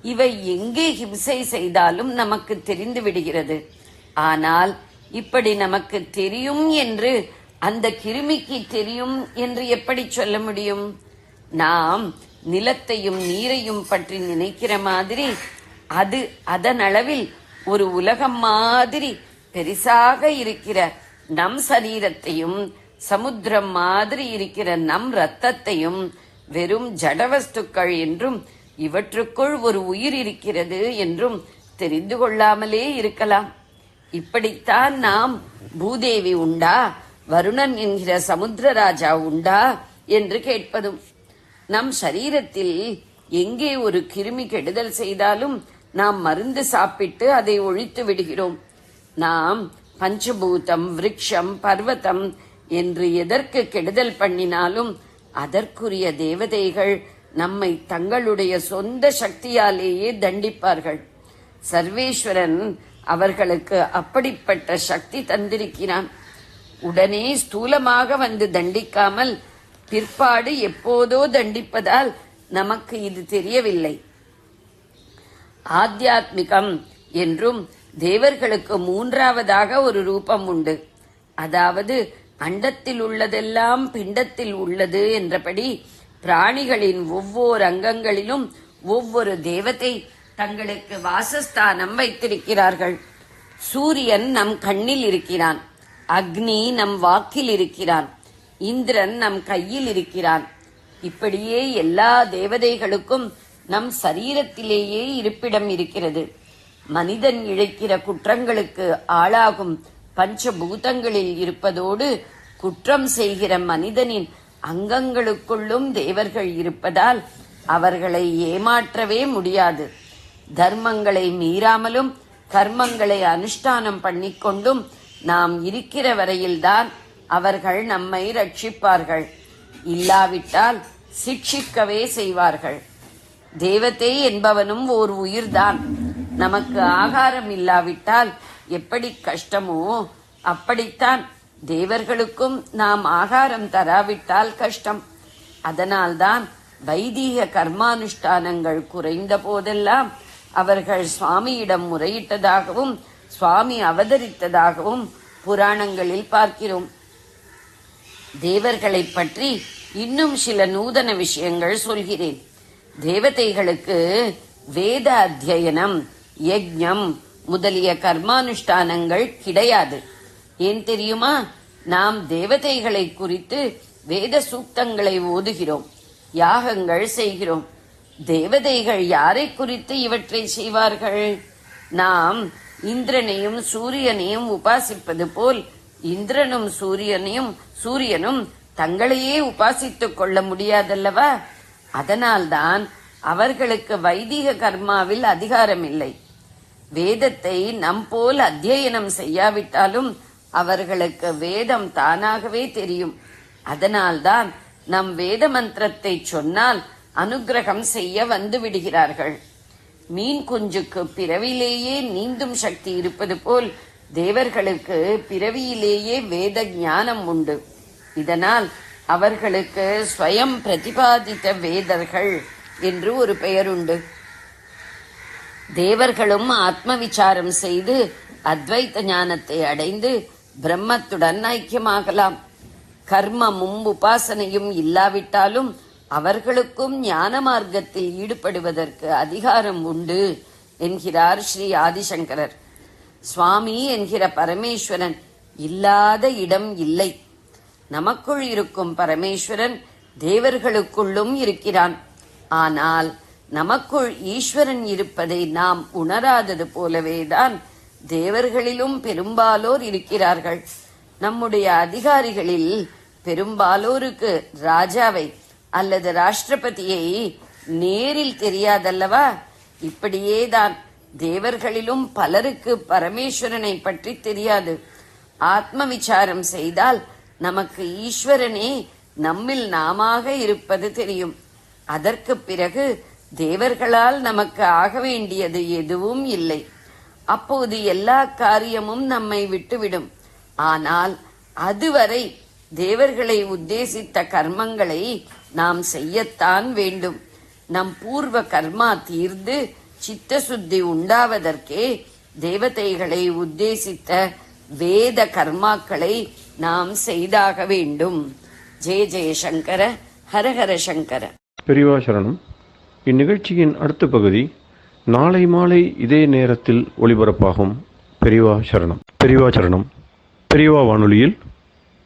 இவை எங்கே ஹிம்சை செய்தாலும் நமக்கு தெரிந்து விடுகிறது. ஆனால் இப்படி நமக்கு தெரியும் என்று அந்த கிருமிக்கு தெரியும் என்று எப்படி சொல்ல முடியும்? நாம் நிலத்தையும் நீரையும் பற்றி நினைக்கிற மாதிரி அது அதன் அளவில் ஒரு உலகம் மாதிரி பெரிசாக இருக்கிற நம் சரீரத்தையும் சமுத்திரம் மாதிரி இருக்கிற நம் ரத்தத்தையும் வெறும் ஜடவஸ்துக்கள் என்றும் இவற்றுக்குள் ஒரு உயிர் இருக்கிறது என்றும் தெரிந்து கொள்ளாமலே இருக்கலாம். இப்படித்தான் நாம் பூதேவி உண்டா, வருணன் என்கிற சமுத்திரராஜா உண்டா என்று கேட்பதும். நம் சரீரத்தில் எங்கே ஒரு கிருமி கெடுதல் செய்தாலும் நாம் மருந்து சாப்பிட்டு அதை ஒழித்து விடுகிறோம். நாம் பஞ்சபூதம், விருட்சம், பர்வதம் என்று எதற்கு கெடுதல் பண்ணினாலும் அதற்குரிய தேவதைகள் நம்மை தங்களுடைய சொந்த சக்தியாலேயே தண்டிப்பார்கள். சர்வேஸ்வரன் அவர்களுக்கு அப்படிப்பட்ட சக்தி தந்திருக்கிறான். உடனே ஸ்தூலமாக வந்து தண்டிக்காமல் பிற்பாடு எப்போதோ தண்டிப்பதால் நமக்கு இது தெரியவில்லை. ஆத்தியாத்மிகம் என்றும் தேவர்களுக்கு 3வதாக ஒரு ரூபம் உண்டு. அதாவது அண்டத்தில் உள்ளதெல்லாம் பிண்டத்தில் உள்ளது என்றபடி பிராணிகளின் ஒவ்வொரு அங்கங்களிலும் ஒவ்வொரு தேவதை தங்களுக்கு வாசஸ்தானம் வைத்திருக்கிறார்கள். சூரியன் நம் கண்ணில் இருக்கிறான், அக்னி நம் வாக்கில் இருக்கிறான், இந்திரன் நம் கையில் இருக்கிறான். இப்படியே எல்லா தேவதைகளுக்கும் நம் சரீரத்திலேயே இருப்பிடம் இருக்கிறது. மனிதன் இழைக்கிற குற்றங்களுக்கு ஆளாகும் பஞ்சபூதங்களில் இருப்பதோடு குற்றம் செய்கிற மனிதனின் அங்கங்களுக்குள்ளும் தேவர்கள் இருப்பதால் அவர்களை ஏமாற்றவே முடியாது. தர்மங்களை மீறாமலும் கர்மங்களை அனுஷ்டானம் பண்ணிக்கொண்டும் நாம் இருக்கிற வரையில்தான் அவர்கள் நம்மை ரட்சிப்பார்கள். இல்லாவிட்டால் சிக்ஷிக்கவே செய்வார்கள். தேவதை என்பவனும் ஓர் உயிர்தான். நமக்கு ஆகாரம் இல்லாவிட்டால் எப்படி கஷ்டமோ அப்படித்தான் தேவர்களுக்கும் நாம் ஆகாரம் தராவிட்டால் கஷ்டம். அதனால்தான் வைதீக கர்மானுஷ்டானங்கள் குறைந்த போதெல்லாம் அவர்கள் சுவாமியிடம் முறையிட்டதாகவும் சுவாமி அவதரித்ததாகவும் புராணங்களில் பார்க்கிறோம். தேவர்களைப் பற்றி இன்னும் சில நூதன விஷயங்கள் சொல்கிறேன். தேவதைகளுக்கு வேத அத்தியனம், யஜ்ஞம் முதலிய கர்மானுஷ்டானங்கள் கிடையாது. ஏன் தெரியுமா? நாம் தேவதைகளை குறித்து வேத சூக்தங்களை ஓதுகிறோம், யாகங்கள் செய்கிறோம். தேவதைகள் யாரை குறித்து இவற்றை செய்வார்கள்? நாம் இந்திரனையும் சூரியனையும் உபாசிப்பது போல் இந்திரனும் சூரியனும் தங்களையே உபாசித்துக் கொள்ள முடியாதல்லவா? அதனால்தான் அவர்களுக்கு வைதிக கர்மாவில் அதிகாரம் இல்லை. வேதத்தை நம் போல் அத்தியனம் செய்யாவிட்டாலும் அவர்களுக்கு வேதம் தானாகவே தெரியும். அதனால்தான் நம் வேத மந்திரத்தை சொன்னால் அனுக்கிரகம் செய்ய வந்து விடுகிறார்கள். மீன் குஞ்சுக்கு பிறவியிலேயே நீந்தும் சக்தி இருப்பது போல் தேவர்களுக்கு பிறவியிலேயே வேத ஞானம் உண்டு. இதனால் அவர்களுக்கு ஸ்வயம் பிரதிபாதித்த வேதர்கள் என்று ஒரு பெயருண்டு. தேவர்களும் ஆத்ம விசாரம் செய்து அத்வைத ஞானத்தை அடைந்து பிரம்மத்துடன் ஐக்கியமாகலாம். கர்மமும் உபாசனையும் இல்லாவிட்டாலும் அவர்களுக்கும் ஞான மார்க்கத்தில் ஈடுபடுவதற்கு அதிகாரம் உண்டு என்கிறார் ஸ்ரீ ஆதிசங்கரர். சுவாமி என்கிற பரமேஸ்வரன் இல்லாத இடம் இல்லை. நமக்குள் இருக்கும் பரமேஸ்வரன் தேவர்களுக்குள்ளும் இருக்கிறான். ஆனால் நமக்குள் ஈஸ்வரன் இருப்பதை நாம் உணராதது போலவேதான் தேவர்களிலும் பெரும்பாலோர் இருக்கிறார்கள். நம்முடைய அதிகாரிகளில் பெரும்பாலோருக்கு ராஜாவை அல்லது ராஷ்டிரபதியை நேரில் தெரியாதல்லவா? இப்படியேதான் தேவர்களிலும் பலருக்கு பரமேஸ்வரனை பற்றி தெரியாது. ஆத்ம விசாரம் செய்தால் நமக்கு ஈஸ்வரனே நம்மில் நாமாக இருப்பது தெரியும். அதற்கு பிறகு தேவர்களால் நமக்கு ஆக வேண்டியது எதுவும் இல்லை. அப்போது எல்லா காரியமும் நம்மை விட்டுவிடும். ஆனால் அதுவரை தேவர்களை உத்தேசித்த கர்மங்களை நாம் செய்யத்தான் வேண்டும். நம் பூர்வ கர்மா தீர்ந்து சித்த சுத்தி உண்டாவதற்கே தேவதைகளை உத்தேசித்த வேத கர்மாக்களை நாம் செய்தாக வேண்டும். ஜெய ஜெயசங்கர, ஹரஹர சங்கர. பெரியவா சரணம். இந்நிகழ்ச்சியின் அடுத்த பகுதி நாளை மாலை இதே நேரத்தில் ஒளிபரப்பாகும். பெரியவா சரணம். பெரியவா சரணம். பெரியவா வானொலியில்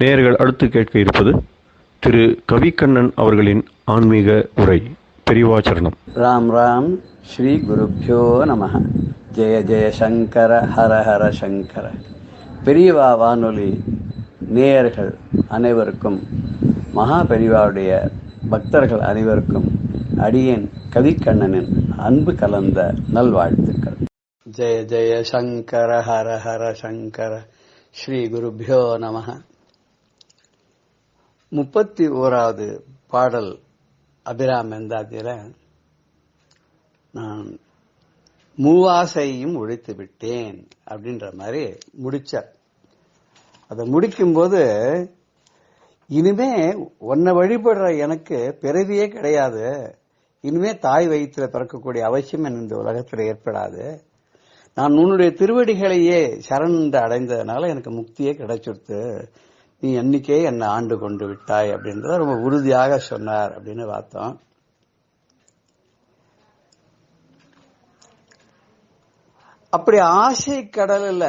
நேயர்கள் அடுத்து கேட்க இருப்பது திரு கவிக்கண்ணன் அவர்களின் ஆன்மீக உரை. பெரியவா சரணம். ராம் ராம். ஸ்ரீ குருப்யோ நமஹ. ஜெய ஜெய சங்கர, ஹர ஹர சங்கர. பெரியவா வானொலி நேயர்கள் அனைவருக்கும், மகா பெரியவாவுடைய பக்தர்கள் அனைவருக்கும் அடியேன் கவிக்கண்ணனின் அன்பு கலந்த நல்வாழ்த்துக்கள். ஜெய ஜெய சங்கர, ஹர ஹர சங்கர. ஸ்ரீ குருப்யோ நமஹ. 31வது பாடல் அபிராமந்தாதியில நான் மூவாசையும் ஒழித்து விட்டேன் அப்படின்ற மாதிரி முடிச்சார். அதை முடிக்கும்போது, இனிமே உன்னை வழிபடுற எனக்கு பிறவியே கிடையாது, இனிமே தாய் வயிற்றுல பிறக்கக்கூடிய அவசியம் இந்த உலகத்தில் ஏற்படாது, நான் உன்னுடைய திருவடிகளையே சரண் அடைந்ததுனால எனக்கு முக்தியே கிடைச்சிடுத்து, நீ என்னைக்கே என்னை ஆண்டு கொண்டு விட்டாய் அப்படின்றத ரொம்ப உறுதியாக சொன்னார் அப்படின்னு பார்த்தோம். அப்படி ஆசை கடலில்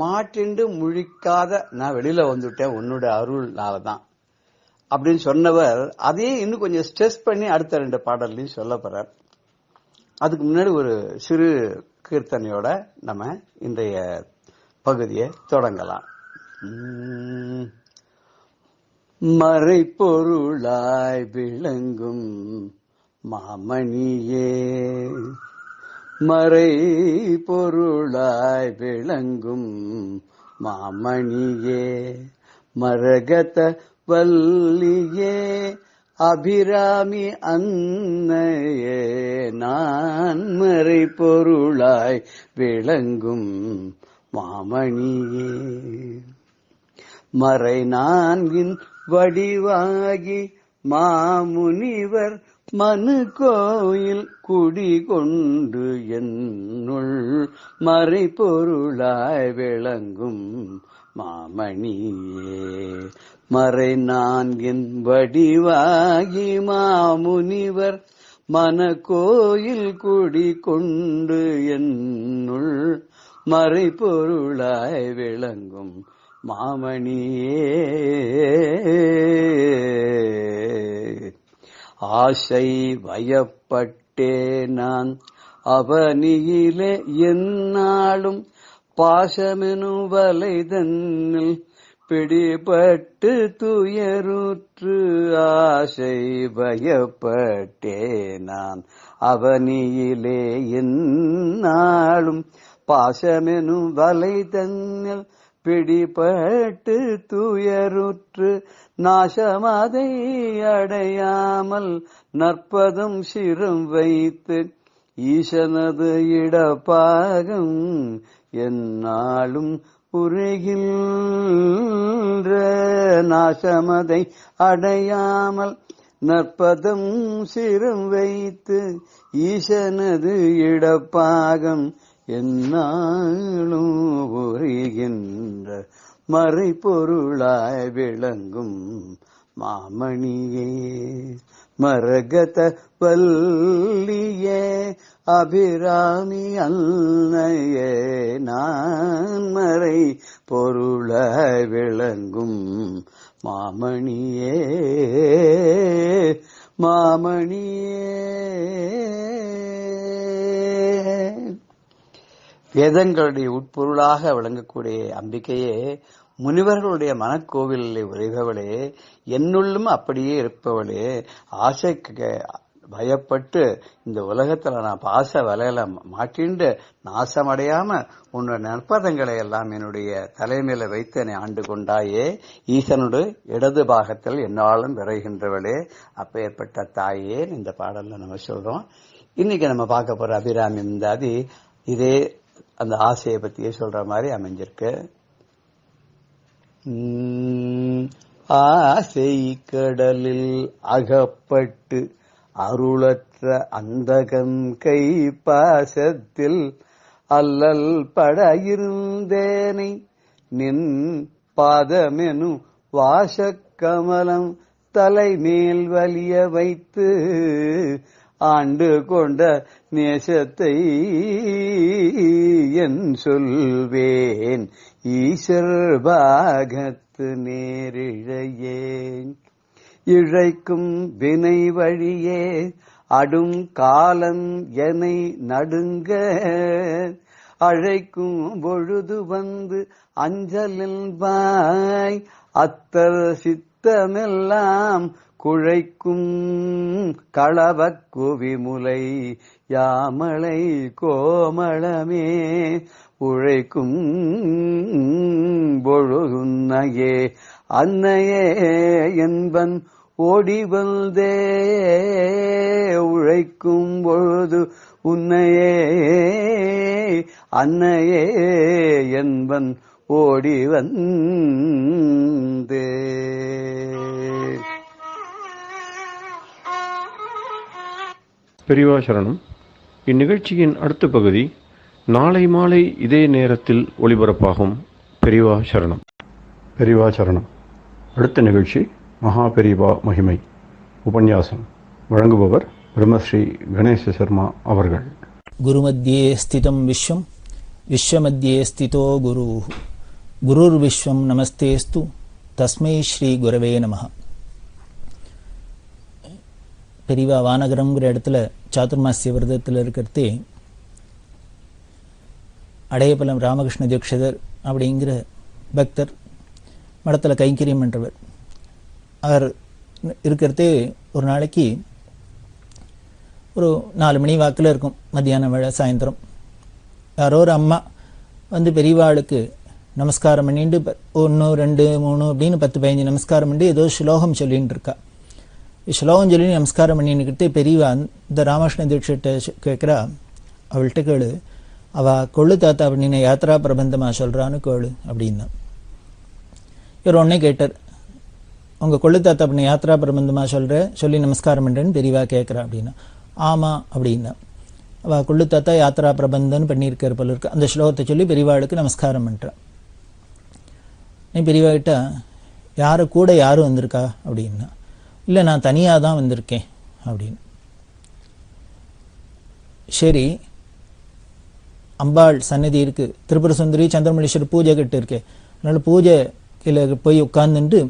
மாட்டிண்டு முழிக்காத நான் வெளியில வந்துட்டேன் உன்னோட அருள்னாலதான் அப்படின்னு சொன்னவர், அதையே இன்னும் கொஞ்சம் ஸ்ட்ரெஸ் பண்ணி அடுத்த 2 பாடல்லையும் சொல்ல போறார். அதுக்கு முன்னாடி ஒரு சிறு கீர்த்தனையோட நம்ம இன்றைய பகுதியை தொடங்கலாம். மறைப்பொருளாய் விளங்கும் மாமணியே, மறை பொருளாய் விளங்கும் மாமணியே, மரகத வல்லியே, அபிராமி அன்னையே, நான் மறை பொருளாய் விளங்கும் மாமணியே, மறை 4 வடிவாகி மாமுனிவர் மனு கோயில் குடிகொண்டு என்னுள் மறைபொருளாய் விளங்கும் மாமணியே. மறை நான்கின் வடிவாகி மாமுனிவர் மனக்கோயில் குடிகொண்டு என்னுள் மறைபொருளாய் விளங்கும் மாமணியே. ஆசை வயப்பட்டே நான் அவனியிலே எந்நாளும் பாசமெனும் வலைதன்னில் பிடிபட்டு துயருற்று. ஆசை பயப்பட்டே நான் அவனியிலே எந்நாளும் பாசமெனும் வலைதன்னில் பிடிபட்டு துயருற்று. நாசமதை அடையாமல் நற்பதம் சிரம் வைத்து ஈசனது இடப்பாகம் எந்நாளும் உரைகின்ற. நாசமதை அடையாமல் நற்பதம் சிரம் வைத்து ஈசனது இடப்பாகம் எந்நாளும் உரைகின்ற மறைபொருளாய் விளங்கும் மாமணியே. மரகத வல்லியே அபிராமி அன்னையே நான் மறை பொருளாய் விளங்கும் மாமணியே. மாமணியே. வேதங்களுடைய உட்பொருளாக விளங்கக்கூடிய அம்பிகையே, முனிவர்களுடைய மனக்கோவிலில் உரைபவளே, என்னுள்ளும் அப்படியே இருப்பவளே, ஆசைக்கு பயப்பட்டு இந்த உலகத்துல நான் பாச வலையில மாட்டிண்டு நாசமடையாம உன்னோட நற்பதங்களை எல்லாம் என்னுடைய தலைமையில வைத்து என்னை ஆண்டு கொண்டாயே. ஈசனோடு இடது பாகத்தில் என்னாலும் விரைகின்றவளே, அப்பேற்பட்ட தாயே இந்த பாடல்ல நம்ம சொல்றோம். இன்னைக்கு நம்ம பார்க்க போற அபிராமி இந்தாதி இதே அந்த ஆசையை பத்தியே சொல்ற மாதிரி அமைஞ்சிருக்கு. ஆசை கடலில் அகப்பட்டு அருளற்ற அந்தகம் கை பாசத்தில் அல்லல் பட இருந்தேனை நின் பாதமெனும் வாசக்கமலம் தலைமேல் வலிய வைத்து ஆண்டு கொண்ட நேசத்தை என் சொல்வேன் ஈஸ்வர் பாகத்து நேரிழையேன். இழைக்கும் வினை வழியே அடும் காலம் எனை நடுங்க அழைக்கும் பொழுது வந்து அஞ்சலில் வாய் அத்தர் சித்தமெல்லாம் குழைக்கும் களவக் குவிமுலை யாமலை கோமளமே உழைக்கும் பொழுதுன்னையே அன்னையே என்பன் ஓடி வந்தே உழைக்கும் பொழுது உன்னையே அன்னையே என்பன் ஓடி வந்தே. பெரியவா சரணம். இந்நிகழ்ச்சியின் அடுத்த பகுதி நாளை மாலை இதே நேரத்தில் ஒளிபரப்பாகும். பெரியவா சரணம். பெரியவா சரணம். அடுத்த நிகழ்ச்சி மகா பெரியவா மகிமை உபன்யாசம். வழங்குபவர் பிரம்மஸ்ரீ கணேச சர்மா அவர்கள். குருமத்யே ஸ்திதம் விஸ்வம் விஸ்வமத்யே ஸ்திதோ குரு குருர் விஸ்வம் நமஸ்தேஸ்து தஸ்மை ஸ்ரீ குரவே நமஹ. பெரியவா வானகரம்ங்கிற இடத்துல சாதுர்மாசிய விரதத்தில் இருக்கிறதே அடையபலம் ராமகிருஷ்ண தீட்சிதர் அப்படிங்கிற பக்தர் மடத்தில் கைங்கரியம் என்றவர். அவர் இருக்கிறதே ஒரு நாளைக்கு ஒரு 4 மணி வாக்கில் இருக்கும், மத்தியானம் வேளை சாயந்தரம். யாரோ ஒரு அம்மா வந்து பெரியவாளுக்கு நமஸ்காரம் பண்ணிட்டு 1 2 3 அப்படின்னு 10-15 நமஸ்காரம் பண்ணி ஏதோ ஸ்லோகம் சொல்லின்னு இருக்கா. ஸ்லோகம் சொல்லி நமஸ்காரம் பண்ணின்னுக்கிட்டு பெரியவா இந்த ராமகிருஷ்ண தீட்சிட்ட கேட்குறா, அவள்கிட்ட கேளு, அவள் கொள்ளு தாத்தா அப்படின்னு யாத்ரா பிரபந்தமாக சொல்கிறான்னு கேளு அப்படின்னா. இவர் உடனே கேட்டார், உங்கள் கொள்ளு தாத்தா பண்ண யாத்ரா பிரபந்தமாக சொல்லி நமஸ்காரம் பண்ணுறேன்னு பெரியவா கேட்குறா அப்படின்னா. ஆமாம் அப்படின்னா. அவள் கொள்ளு தாத்தா யாத்ரா பிரபந்தம்னு பண்ணியிருக்கார் போல இருக்கு. அந்த ஸ்லோகத்தை சொல்லி பெரியவாளுக்கு நமஸ்காரம் பண்ணுறான். நீ பெரியவாகிட்ட கூட யாரும் வந்திருக்கா அப்படின்னா. இல்லை, நான் தனியாக தான் வந்திருக்கேன் அப்படின்னு. சரி, அம்பாள் சன்னதி இருக்கு, திரிபுர சுந்தரி சந்திரமணீஸ்வரர் பூஜை கட்டு இருக்கு, அதனால பூஜை கீழே போய் உட்கார்ந்துட்டு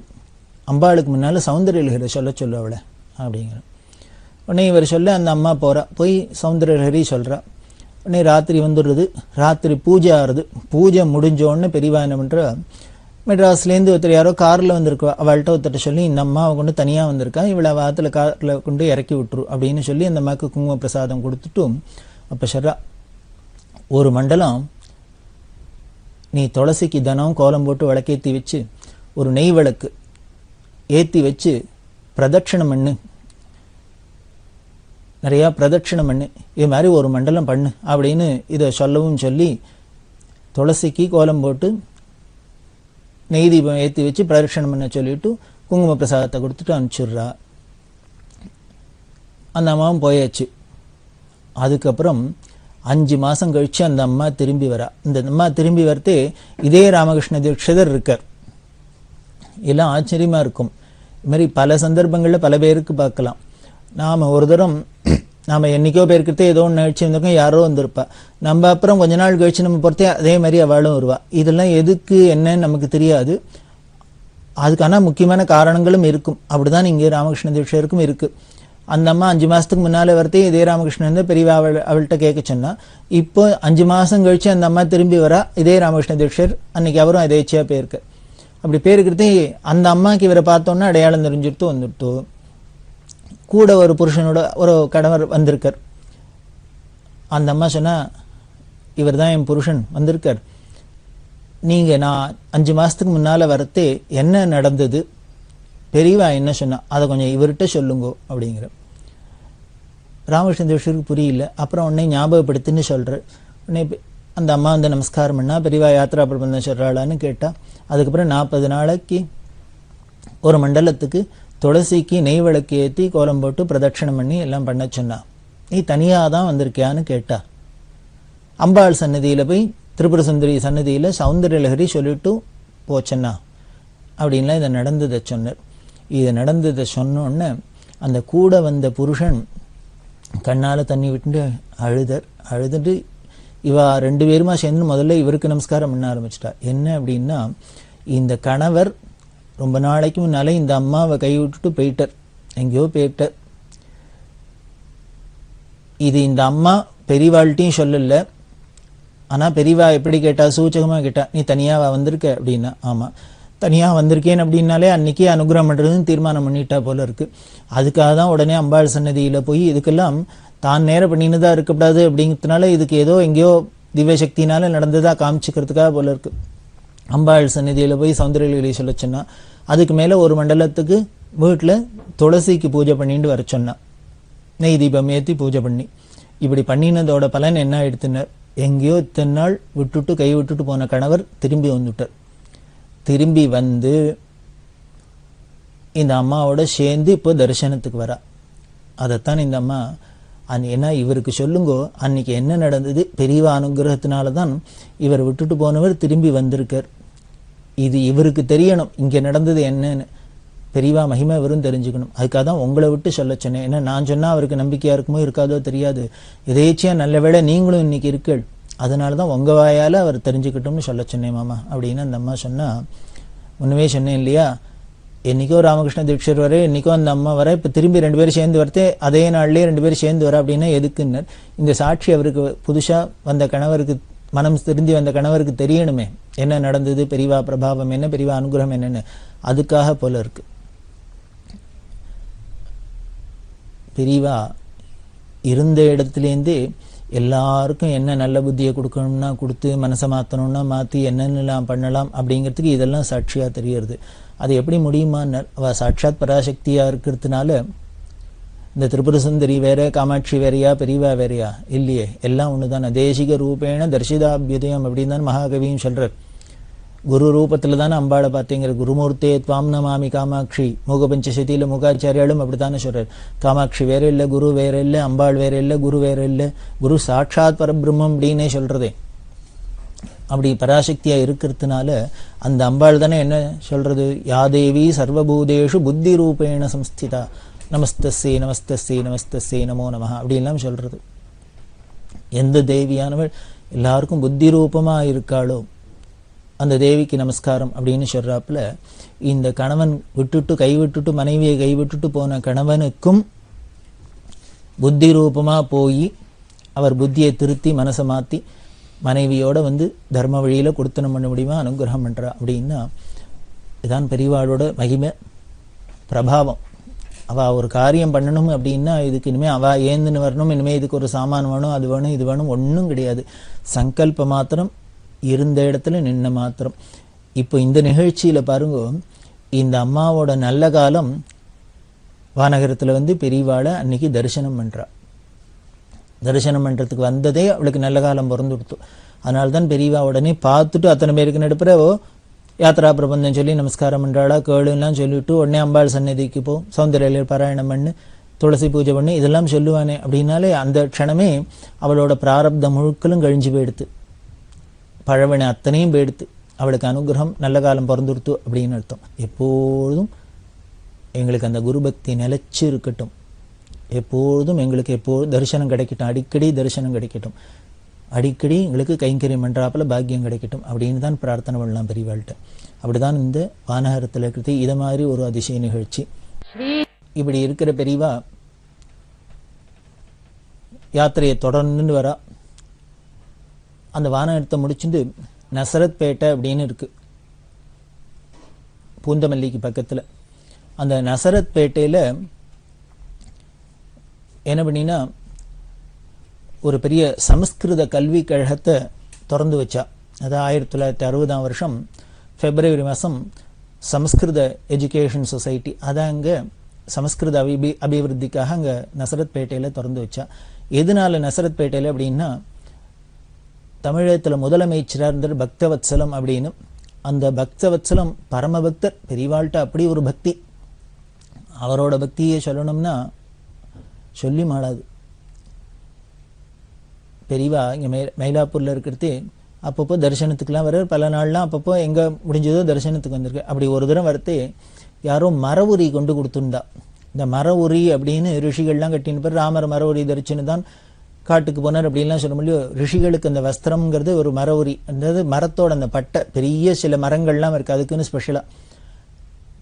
அம்பாளுக்கு முன்னால் சௌந்தர்யலஹரி சொல்ல அவளை அப்படிங்கிற உடனே இவர் சொல்ல அந்த அம்மா போகிறா, போய் சௌந்தர்யலஹரி சொல்கிறா. உடனே ராத்திரி வந்துடுறது, ராத்திரி பூஜை ஆறுது. பூஜை முடிஞ்சோடனே பெரியவா என்ன பண்ணுறா, மெட்ராஸ்லேருந்து ஒருத்தர் யாரோ காரில் வந்திருக்கா, அவள்கிட்ட ஒருத்தட்ட சொல்லி இந்த அம்மாவை கொண்டு தனியாக வந்திருக்கா, இவளை வாரத்தில் காரில் கொண்டு இறக்கி விட்டுரு அப்படின்னு சொல்லி அந்த அம்மாவுக்கு குங்கும பிரசாதம் கொடுத்துட்டும் அப்போ சொல்றா, ஒரு மண்டலம் நீ துளசிக்கு தினம் கோலம் போட்டு விளக்கேற்றி வச்சு ஒரு நெய் விளக்கு ஏற்றி வச்சு பிரதட்சணம் பண்ணு, நிறையா பிரதட்சணம் பண்ணு, இது மாதிரி ஒரு மண்டலம் பண்ணு அப்படின்னு இதை சொல்லவும் சொல்லி துளசிக்கு கோலம் போட்டு நெய் தீபம் ஏற்றி வச்சு பிரதட்சணம் பண்ண சொல்லிட்டு குங்கும பிரசாதத்தை கொடுத்துட்டு அனுப்பிச்சிடுறா. அந்த அம்மாவும் போயாச்சு. அதுக்கப்புறம் 5 மாதம் கழிச்சு அந்த அம்மா திரும்பி வரா. இந்த அம்மா திரும்பி வரத்தே இதே ராமகிருஷ்ண தீட்சிதர் இருக்கார். எல்லாம் ஆச்சரியமா இருக்கும். இது மாதிரி பல சந்தர்ப்பங்களில் பல பேருக்கு பார்க்கலாம். நாம் ஒரு தரம் நாம் என்றைக்கோ பேருக்கிட்டே ஏதோ ஒன்று நிகழ்ச்சி வந்திருக்கோம், யாரோ வந்திருப்பா, நம்ம அப்புறம் கொஞ்ச நாள் கழிச்சு நம்ம பொறுத்தே அதே மாதிரி அவளும் வருவா. இதெல்லாம் எதுக்கு என்னன்னு நமக்கு தெரியாது. அதுக்கான முக்கியமான காரணங்களும் இருக்கும். அப்படிதான் இங்கே ராமகிருஷ்ண தீட்சிதருக்கும் இருக்கு. அந்த அம்மா 5 மாதத்துக்கு முன்னால் வரத்தே இதே ராமகிருஷ்ணன் பெரியவா அவள்கிட்ட கேட்க சொன்னா. இப்போ 5 மாதம் கழிச்சு அந்த அம்மா திரும்பி வரா, இதே ராமகிருஷ்ண தீட்சிதர். அன்னைக்கு அவரும் எதேச்சியாக போயிருக்கு. அப்படி பேருக்கிறதே அந்த அம்மாவுக்கு இவரை பார்த்தோன்னா அடையாளம் தெரிஞ்சுட்டு வந்துட்டு கூட ஒரு புருஷனோட ஒரு கணவர் வந்திருக்கார். அந்த அம்மா சொன்னா, இவர் தான் என் புருஷன் வந்திருக்கார், நீங்கள் நான் 5 மாதத்துக்கு முன்னால் வரத்தே என்ன நடந்தது, பெரியவா என்ன சொன்னா, அதை கொஞ்சம் இவர்கிட்ட சொல்லுங்கோ அப்படிங்கிற. ராமகிருஷ்ண தீட்சிதருக்கு புரியல. அப்புறம் உடனே ஞாபகப்படுத்தின்னு சொல்கிறார். உடனே அந்த அம்மா வந்து நமஸ்காரம் பண்ணா, பெரியவா யாத்ரா பிரபந்தம் சொல்கிறாளான்னு கேட்டால். அதுக்கப்புறம் 40 நாளைக்கு ஒரு மண்டலத்துக்கு துளசிக்கு நெய் விளக்கு ஏற்றி கோலம் போட்டு பிரதட்சணம் பண்ணி எல்லாம் பண்ண சொன்னா. நீ தனியாக தான் வந்திருக்கியான்னு கேட்டா. அம்பாள் சன்னதியில் போய் திரிபுர சுந்தரி சன்னதியில் சௌந்தர்யலஹரி சொல்லிட்டு போச்சன்னா அப்படின்லாம் இதை நடந்ததை சொன்னார். இதை நடந்ததை சொன்னோன்னே அந்த கூட வந்த புருஷன் கண்ணால் தண்ணி விட்டு அழுதுட்டு இவா 2 பேருமா சேர்ந்து முதல்ல இவருக்கு நமஸ்காரம் பண்ண ஆரம்பிச்சிட்டா. என்ன அப்படின்னா, இந்த கணவர் ரொம்ப நாளைக்கு முன்னாலே இந்த அம்மாவை கைவிட்டுட்டு போயிட்டார், எங்கேயோ போயிட்டார். இது இந்த அம்மா பெரியவாள்கிட்டையும் சொல்லல. ஆனால் பெரியவா எப்படி கேட்டா, சூச்சகமாக கேட்டா, நீ தனியாக வந்திருக்க அப்படின்னா. ஆமாம், தனியாக வந்திருக்கேன் அப்படின்னாலே அன்னைக்கே அனுகிரகம் பண்ணுறதுன்னு தீர்மானம் பண்ணிட்டா போல இருக்கு. அதுக்காக தான் உடனே அம்பாள் சன்னதியில் போய் இதுக்கெல்லாம் தான் நேரம் பண்ணின்னு தான் இருக்கக்கூடாது அப்படிங்கிறதுனால இதுக்கு ஏதோ எங்கேயோ திவ்ய சக்தினால நடந்ததாக காமிச்சிக்கிறதுக்காக போல இருக்கு. அம்பாள் சன்னதியில் போய் சௌந்தர்யலஹரி சொல்ல சொன்னா. அதுக்கு மேலே ஒரு மண்டலத்துக்கு வீட்டில் துளசிக்கு பூஜை பண்ணிட்டு வர சொன்னா, நெய் தீபம் ஏற்றி பூஜை பண்ணி. இப்படி பண்ணினதோட பலன் என்ன எடுத்துனார், எங்கேயோ இத்தனை நாள் விட்டுட்டு கை விட்டுட்டு போன கணவர் திரும்பி வந்துட்டார். திரும்பி வந்து இந்த அம்மாவோட சேர்ந்து இப்போ தரிசனத்துக்கு வரா. அதைத்தான் இந்த அம்மா ஏன்னா இவருக்கு சொல்லுங்கோ, அன்னைக்கு என்ன நடந்தது, பெரியவா அனுகிரகத்தினால தான் இவர் விட்டுட்டு போனவர் திரும்பி வந்திருக்கார். இது இவருக்கு தெரியணும், இங்கே நடந்தது என்னன்னு. பெரியவா மகிமை இவரும் தெரிஞ்சுக்கணும். அதுக்காக தான் உங்களை விட்டு சொல்ல சொன்னேன். ஏன்னா நான் சொன்னால் அவருக்கு நம்பிக்கையாக இருக்குமோ இருக்காதோ தெரியாது. எதேச்சியாக நல்ல வேளை நீங்களும் இன்னைக்கு இருக்கீள், அதனால தான் உங்கள் வாயால் அவர் தெரிஞ்சுக்கிட்டோம்னு சொல்ல சொன்னேன் மாமா அப்படின்னு அந்த அம்மா சொன்னால். முன்னவே சொன்னேன் இல்லையா, என்றைக்கோ ராமகிருஷ்ண தீட்சிதர் வர, என்றைக்கோ அந்த அம்மா வர, இப்போ திரும்பி 2 பேரும் சேர்ந்து வரத்தே அதே நாள்லேயே 2 பேரும் சேர்ந்து வர அப்படின்னா எதுக்குன்னு. இந்த சாட்சி அவருக்கு புதுசாக வந்த கணவருக்கு, மனம் திருந்தி வந்த கணவருக்கு தெரியணுமே என்ன நடந்தது, பெரியவா பிரபாவம் என்ன, பெரியவா அனுகிரகம் என்னன்னு. அதுக்காக போல இருக்கு. பெரியவா இருந்த இடத்துலேருந்தே எல்லாருக்கும் என்ன நல்ல புத்தியை கொடுக்கணும்னா கொடுத்து, மனசை மாற்றணும்னா மாற்றி, என்னென்னலாம் பண்ணலாம் அப்படிங்கிறதுக்கு இதெல்லாம் சாட்சியாக தெரியறது. அது எப்படி முடியுமான்னு, அவள் சாட்சாத் பராசக்தியாக இருக்கிறதுனால இந்த திரிபுர சுந்தரி வேற, காமாட்சி வேறையா, பெரியவா வேறையா இல்லையே, எல்லாம் ஒன்று தானே. தேசிக ரூபேண தர்ஷிதாபியுதயம் அப்படின்னு தான் மகாகவியும் சொல்கிறார். குரு ரூபத்தில் தானே அம்பாளை பார்த்தீங்கிற குருமூர்த்தே துவாம் நமாமி காமாட்சி மூகபஞ்சசதியில் மூகாச்சாரியாலும் அப்படித்தானே சொல்றாரு. காமாட்சி வேற இல்லை, குரு வேற இல்லை, அம்பாள் வேற இல்லை, குரு வேற இல்லை, குரு சாட்சாத் பரபிரம்மம் அப்படின்னே சொல்றதே. அப்படி பராசக்தியா இருக்கிறதுனால அந்த அம்பாள் தானே என்ன சொல்றது, யாதேவி சர்வபூதேஷு புத்தி ரூபேண சம்ஸ்திதா நமஸ்தஸ்ஸே நமஸ்தஸ்ஸே நமஸ்தஸ்ஸே நமோ நமஹ அப்படின்லாம் சொல்றது. எந்த தேவியானவள் எல்லாருக்கும் புத்தி ரூபமா இருக்காளோ அந்த தேவிக்கு நமஸ்காரம் அப்படின்னு சொல்றாப்புல, இந்த கணவன் கைவிட்டுட்டு மனைவியை கைவிட்டுட்டு போன கணவனுக்கும் புத்தி ரூபமா போய் அவர் புத்தியை திருத்தி மனசை மாத்தி மனைவியோட தர்ம வழியில கொடுத்தனம் பண்ண முடியுமா, அனுகிரகம் பண்றா. அப்படின்னா இதான் பெரியவாளோட மகிமை பிரபாவம். அவ ஒரு காரியம் பண்ணணும் அப்படின்னா இதுக்கு இனிமே அவ ஏந்துன்னு வரணும், இனிமே இதுக்கு ஒரு சாமான் வேணும், அது வேணும், இது வேணும், ஒன்றும் கிடையாது. சங்கல்ப மாத்திரம், இருந்த இடத்துல நின்ன மாத்திரம். இப்போ இந்த நிகழ்ச்சியில பாருங்க, இந்த அம்மாவோட நல்ல காலம் வானகரத்துல பெரியவாளை அன்னைக்கு தரிசனம் பண்றா. தரிசனம் பண்றதுக்கு வந்ததே அவளுக்கு நல்ல காலம் பிறந்துடுத்து. அதனால்தான் பெரியவா உடனே பார்த்துட்டு அத்தனை பேருக்கு நடுப்புற யாத்ரா பிரபந்தம் சொல்லி நமஸ்காரம் பண்றாளா, கேளுலாம் சொல்லிட்டு உடனே அம்பாள் சந்நிதிக்கு போ, சௌந்தர்ய பாராயணம் பண்ணு, துளசி பூஜை பண்ணு, இதெல்லாம் சொல்லுவானே. அப்படின்னாலே அந்த க்ஷணமே அவளோட பிராரப்த முழுக்களும் கழிஞ்சு போயிடுத்து, பழவினை அத்தனையும் போயிடுத்து, அவளுக்கு அனுகிரகம் நல்ல காலம் பிறந்துடுத்து அப்படின்னு அர்த்தம். எப்பொழுதும் எங்களுக்கு அந்த குரு பக்தி நிலைச்சு இருக்கட்டும், எப்பொழுதும் எங்களுக்கு தரிசனம் கிடைக்கட்டும், அடிக்கடி தரிசனம் கிடைக்கட்டும், அடிக்கடி எங்களுக்கு கைங்கரியம் பண்றாப்புல பாக்கியம் கிடைக்கட்டும் அப்படின்னு தான் பிரார்த்தனை பண்ணலாம் பெரியவாள்கிட்ட. அப்படிதான் இந்த வானகரத்தில் இருக்கிறது இதை மாதிரி ஒரு அதிசய நிகழ்ச்சி. இப்படி இருக்கிற பெரியவா யாத்திரையை தொடர்ந்து வரா. அந்த வானகரத்தை முடிச்சுட்டு நசரத் பேட்டை அப்படின்னு இருக்கு பூந்தமல்லிக்கு பக்கத்துல. அந்த நசரத் பேட்டையில என்ன பண்ணினா ஒரு பெரிய சமஸ்கிருத கல்வி கழகத்தை திறந்து வச்சா. அது 1960ஆம் வருஷம் பிப்ரவரி மாதம் சமஸ்கிருத எஜுகேஷன் சொசைட்டி அதை அங்கே சமஸ்கிருத அபிவிருத்திக்காக அங்கே நசரத் பேட்டையில் திறந்து வச்சா. எதனால நசரத் பேட்டையில் அப்படின்னா, தமிழகத்தில் முதலமைச்சராக இருந்தார் பக்தவத்சலம் அப்படின்னு. அந்த பக்தவத்சலம் பரமபக்தர், பெரியவாள்கிட்ட அப்படி ஒரு பக்தி. அவரோட பக்தியை சொல்லணும்னா சொல்லி மாடாது. பெரியவா இங்கே மயிலாப்பூரில் இருக்கிறது அப்பப்போ தரிசனத்துக்குலாம் வர, பல நாள்லாம் அப்பப்போ எங்கே முடிஞ்சதோ தரிசனத்துக்கு வந்திருக்கு. அப்படி ஒரு தரம் வரத்து யாரோ மர உரி கொண்டு கொடுத்துருந்தா. இந்த மர உரி அப்படின்னு ரிஷிகள்லாம் கட்டின பேர் ராமர் மர உரி தரிச்சுன்னு தான் காட்டுக்கு போனார் அப்படின்லாம் சொல்ல முடியும். ரிஷிகளுக்கு அந்த வஸ்திரம்ங்கிறது ஒரு மர உரி, அதாவது மரத்தோட அந்த பட்டை, பெரிய சில மரங்கள்லாம் இருக்குது அதுக்குன்னு ஸ்பெஷலாக.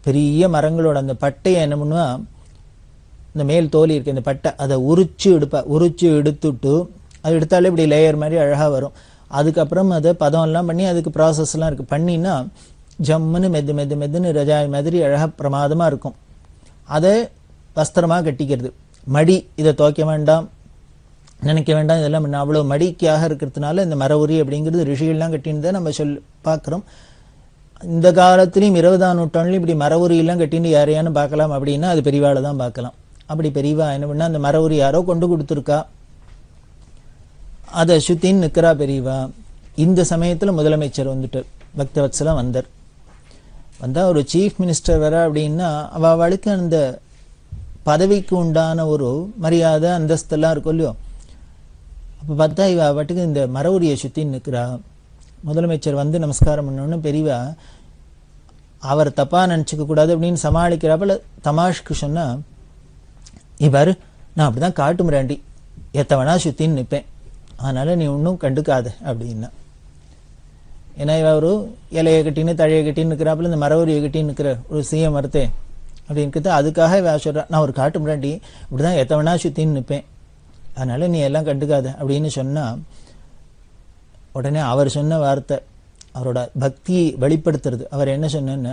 பெரிய மரங்களோட அந்த பட்டையை என்ன பண்ணுவா, இந்த மேல் தோலி இருக்கு இந்த பட்டை, அதை உரிச்சு எடுப்பா. உரிச்சு எடுத்துட்டு அது எடுத்தாலே இப்படி லேயர் மாதிரி அழகாக வரும். அதுக்கப்புறம் அதை பதம்லாம் பண்ணி அதுக்கு ப்ராசஸ்லாம் இருக்குது. பண்ணினா ஜம்முன்னு மெதுன்னு ரஜாய் மாதிரி அழகாக பிரமாதமாக இருக்கும். அதை வஸ்திரமாக கட்டிக்கிறது. மடி இதை துவைக்க வேண்டாம், நினைக்க வேண்டாம், இதெல்லாம் அவ்வளோ மடிக்காக இருக்கிறதுனால இந்த மர உரி அப்படிங்கிறது ரிஷிகள்லாம் கட்டினதை நம்ம பார்க்குறோம். இந்த காலத்துலேயும் 20ஆம் நூற்றாண்டுலையும் இப்படி மர உரியெல்லாம் கட்டின்னு யாரையானு பார்க்கலாம் அப்படின்னா அது பெரியவாளை தான் பார்க்கலாம். அப்படி பெரியவா என்ன பண்ணா, அந்த மர உரி யாரோ கொண்டு கொடுத்துருக்கா, அதை சுத்தின்னு நிற்கிறா பெரியவா. இந்த சமயத்தில் முதலமைச்சர் பக்தவத்சலம் வந்தா ஒரு சீஃப் மினிஸ்டர் வர அப்படின்னா அவளுக்கு அந்த பதவிக்கு உண்டான ஒரு மரியாதை அந்தஸ்தெல்லாம் இருக்கும் இல்லையோ. அப்போ பார்த்தா இவ வாட்டுக்கு இந்த மர உரியை சுத்தின்னு நிற்கிறா. முதலமைச்சர் நமஸ்காரம் பண்ணோன்னு பெரியவா அவர் தப்பா நினச்சிக்க கூடாது அப்படின்னு சமாளிக்கிறாப்ப தமாஷ்க்கு சொன்னா, இவ்வாறு நான் அப்படிதான் காட்டு முறாண்டி எத்த வேணா சுத்தின்னு நிற்பேன், அதனால நீ ஒன்றும் கண்டுக்காத அப்படின்னா. ஏன்னா இவ ஒரு இலையை கட்டின்னு தழையை கட்டின்னு இருக்கிறாப்புல இந்த மரவரியை கட்டின்னு இருக்கிற ஒரு சிஎம் மரத்தே அப்படின்றது. அதுக்காக இவ சொல்றா, நான் ஒரு காட்டு முறாண்டி இப்படிதான் எத்த வேணா சுத்தின்னு நிற்பேன், அதனால நீ எல்லாம் கண்டுக்காத அப்படின்னு சொன்னா, உடனே அவர் சொன்ன வார்த்தை அவரோட பக்தியை வெளிப்படுத்துறது. அவர் என்ன சொன்னு,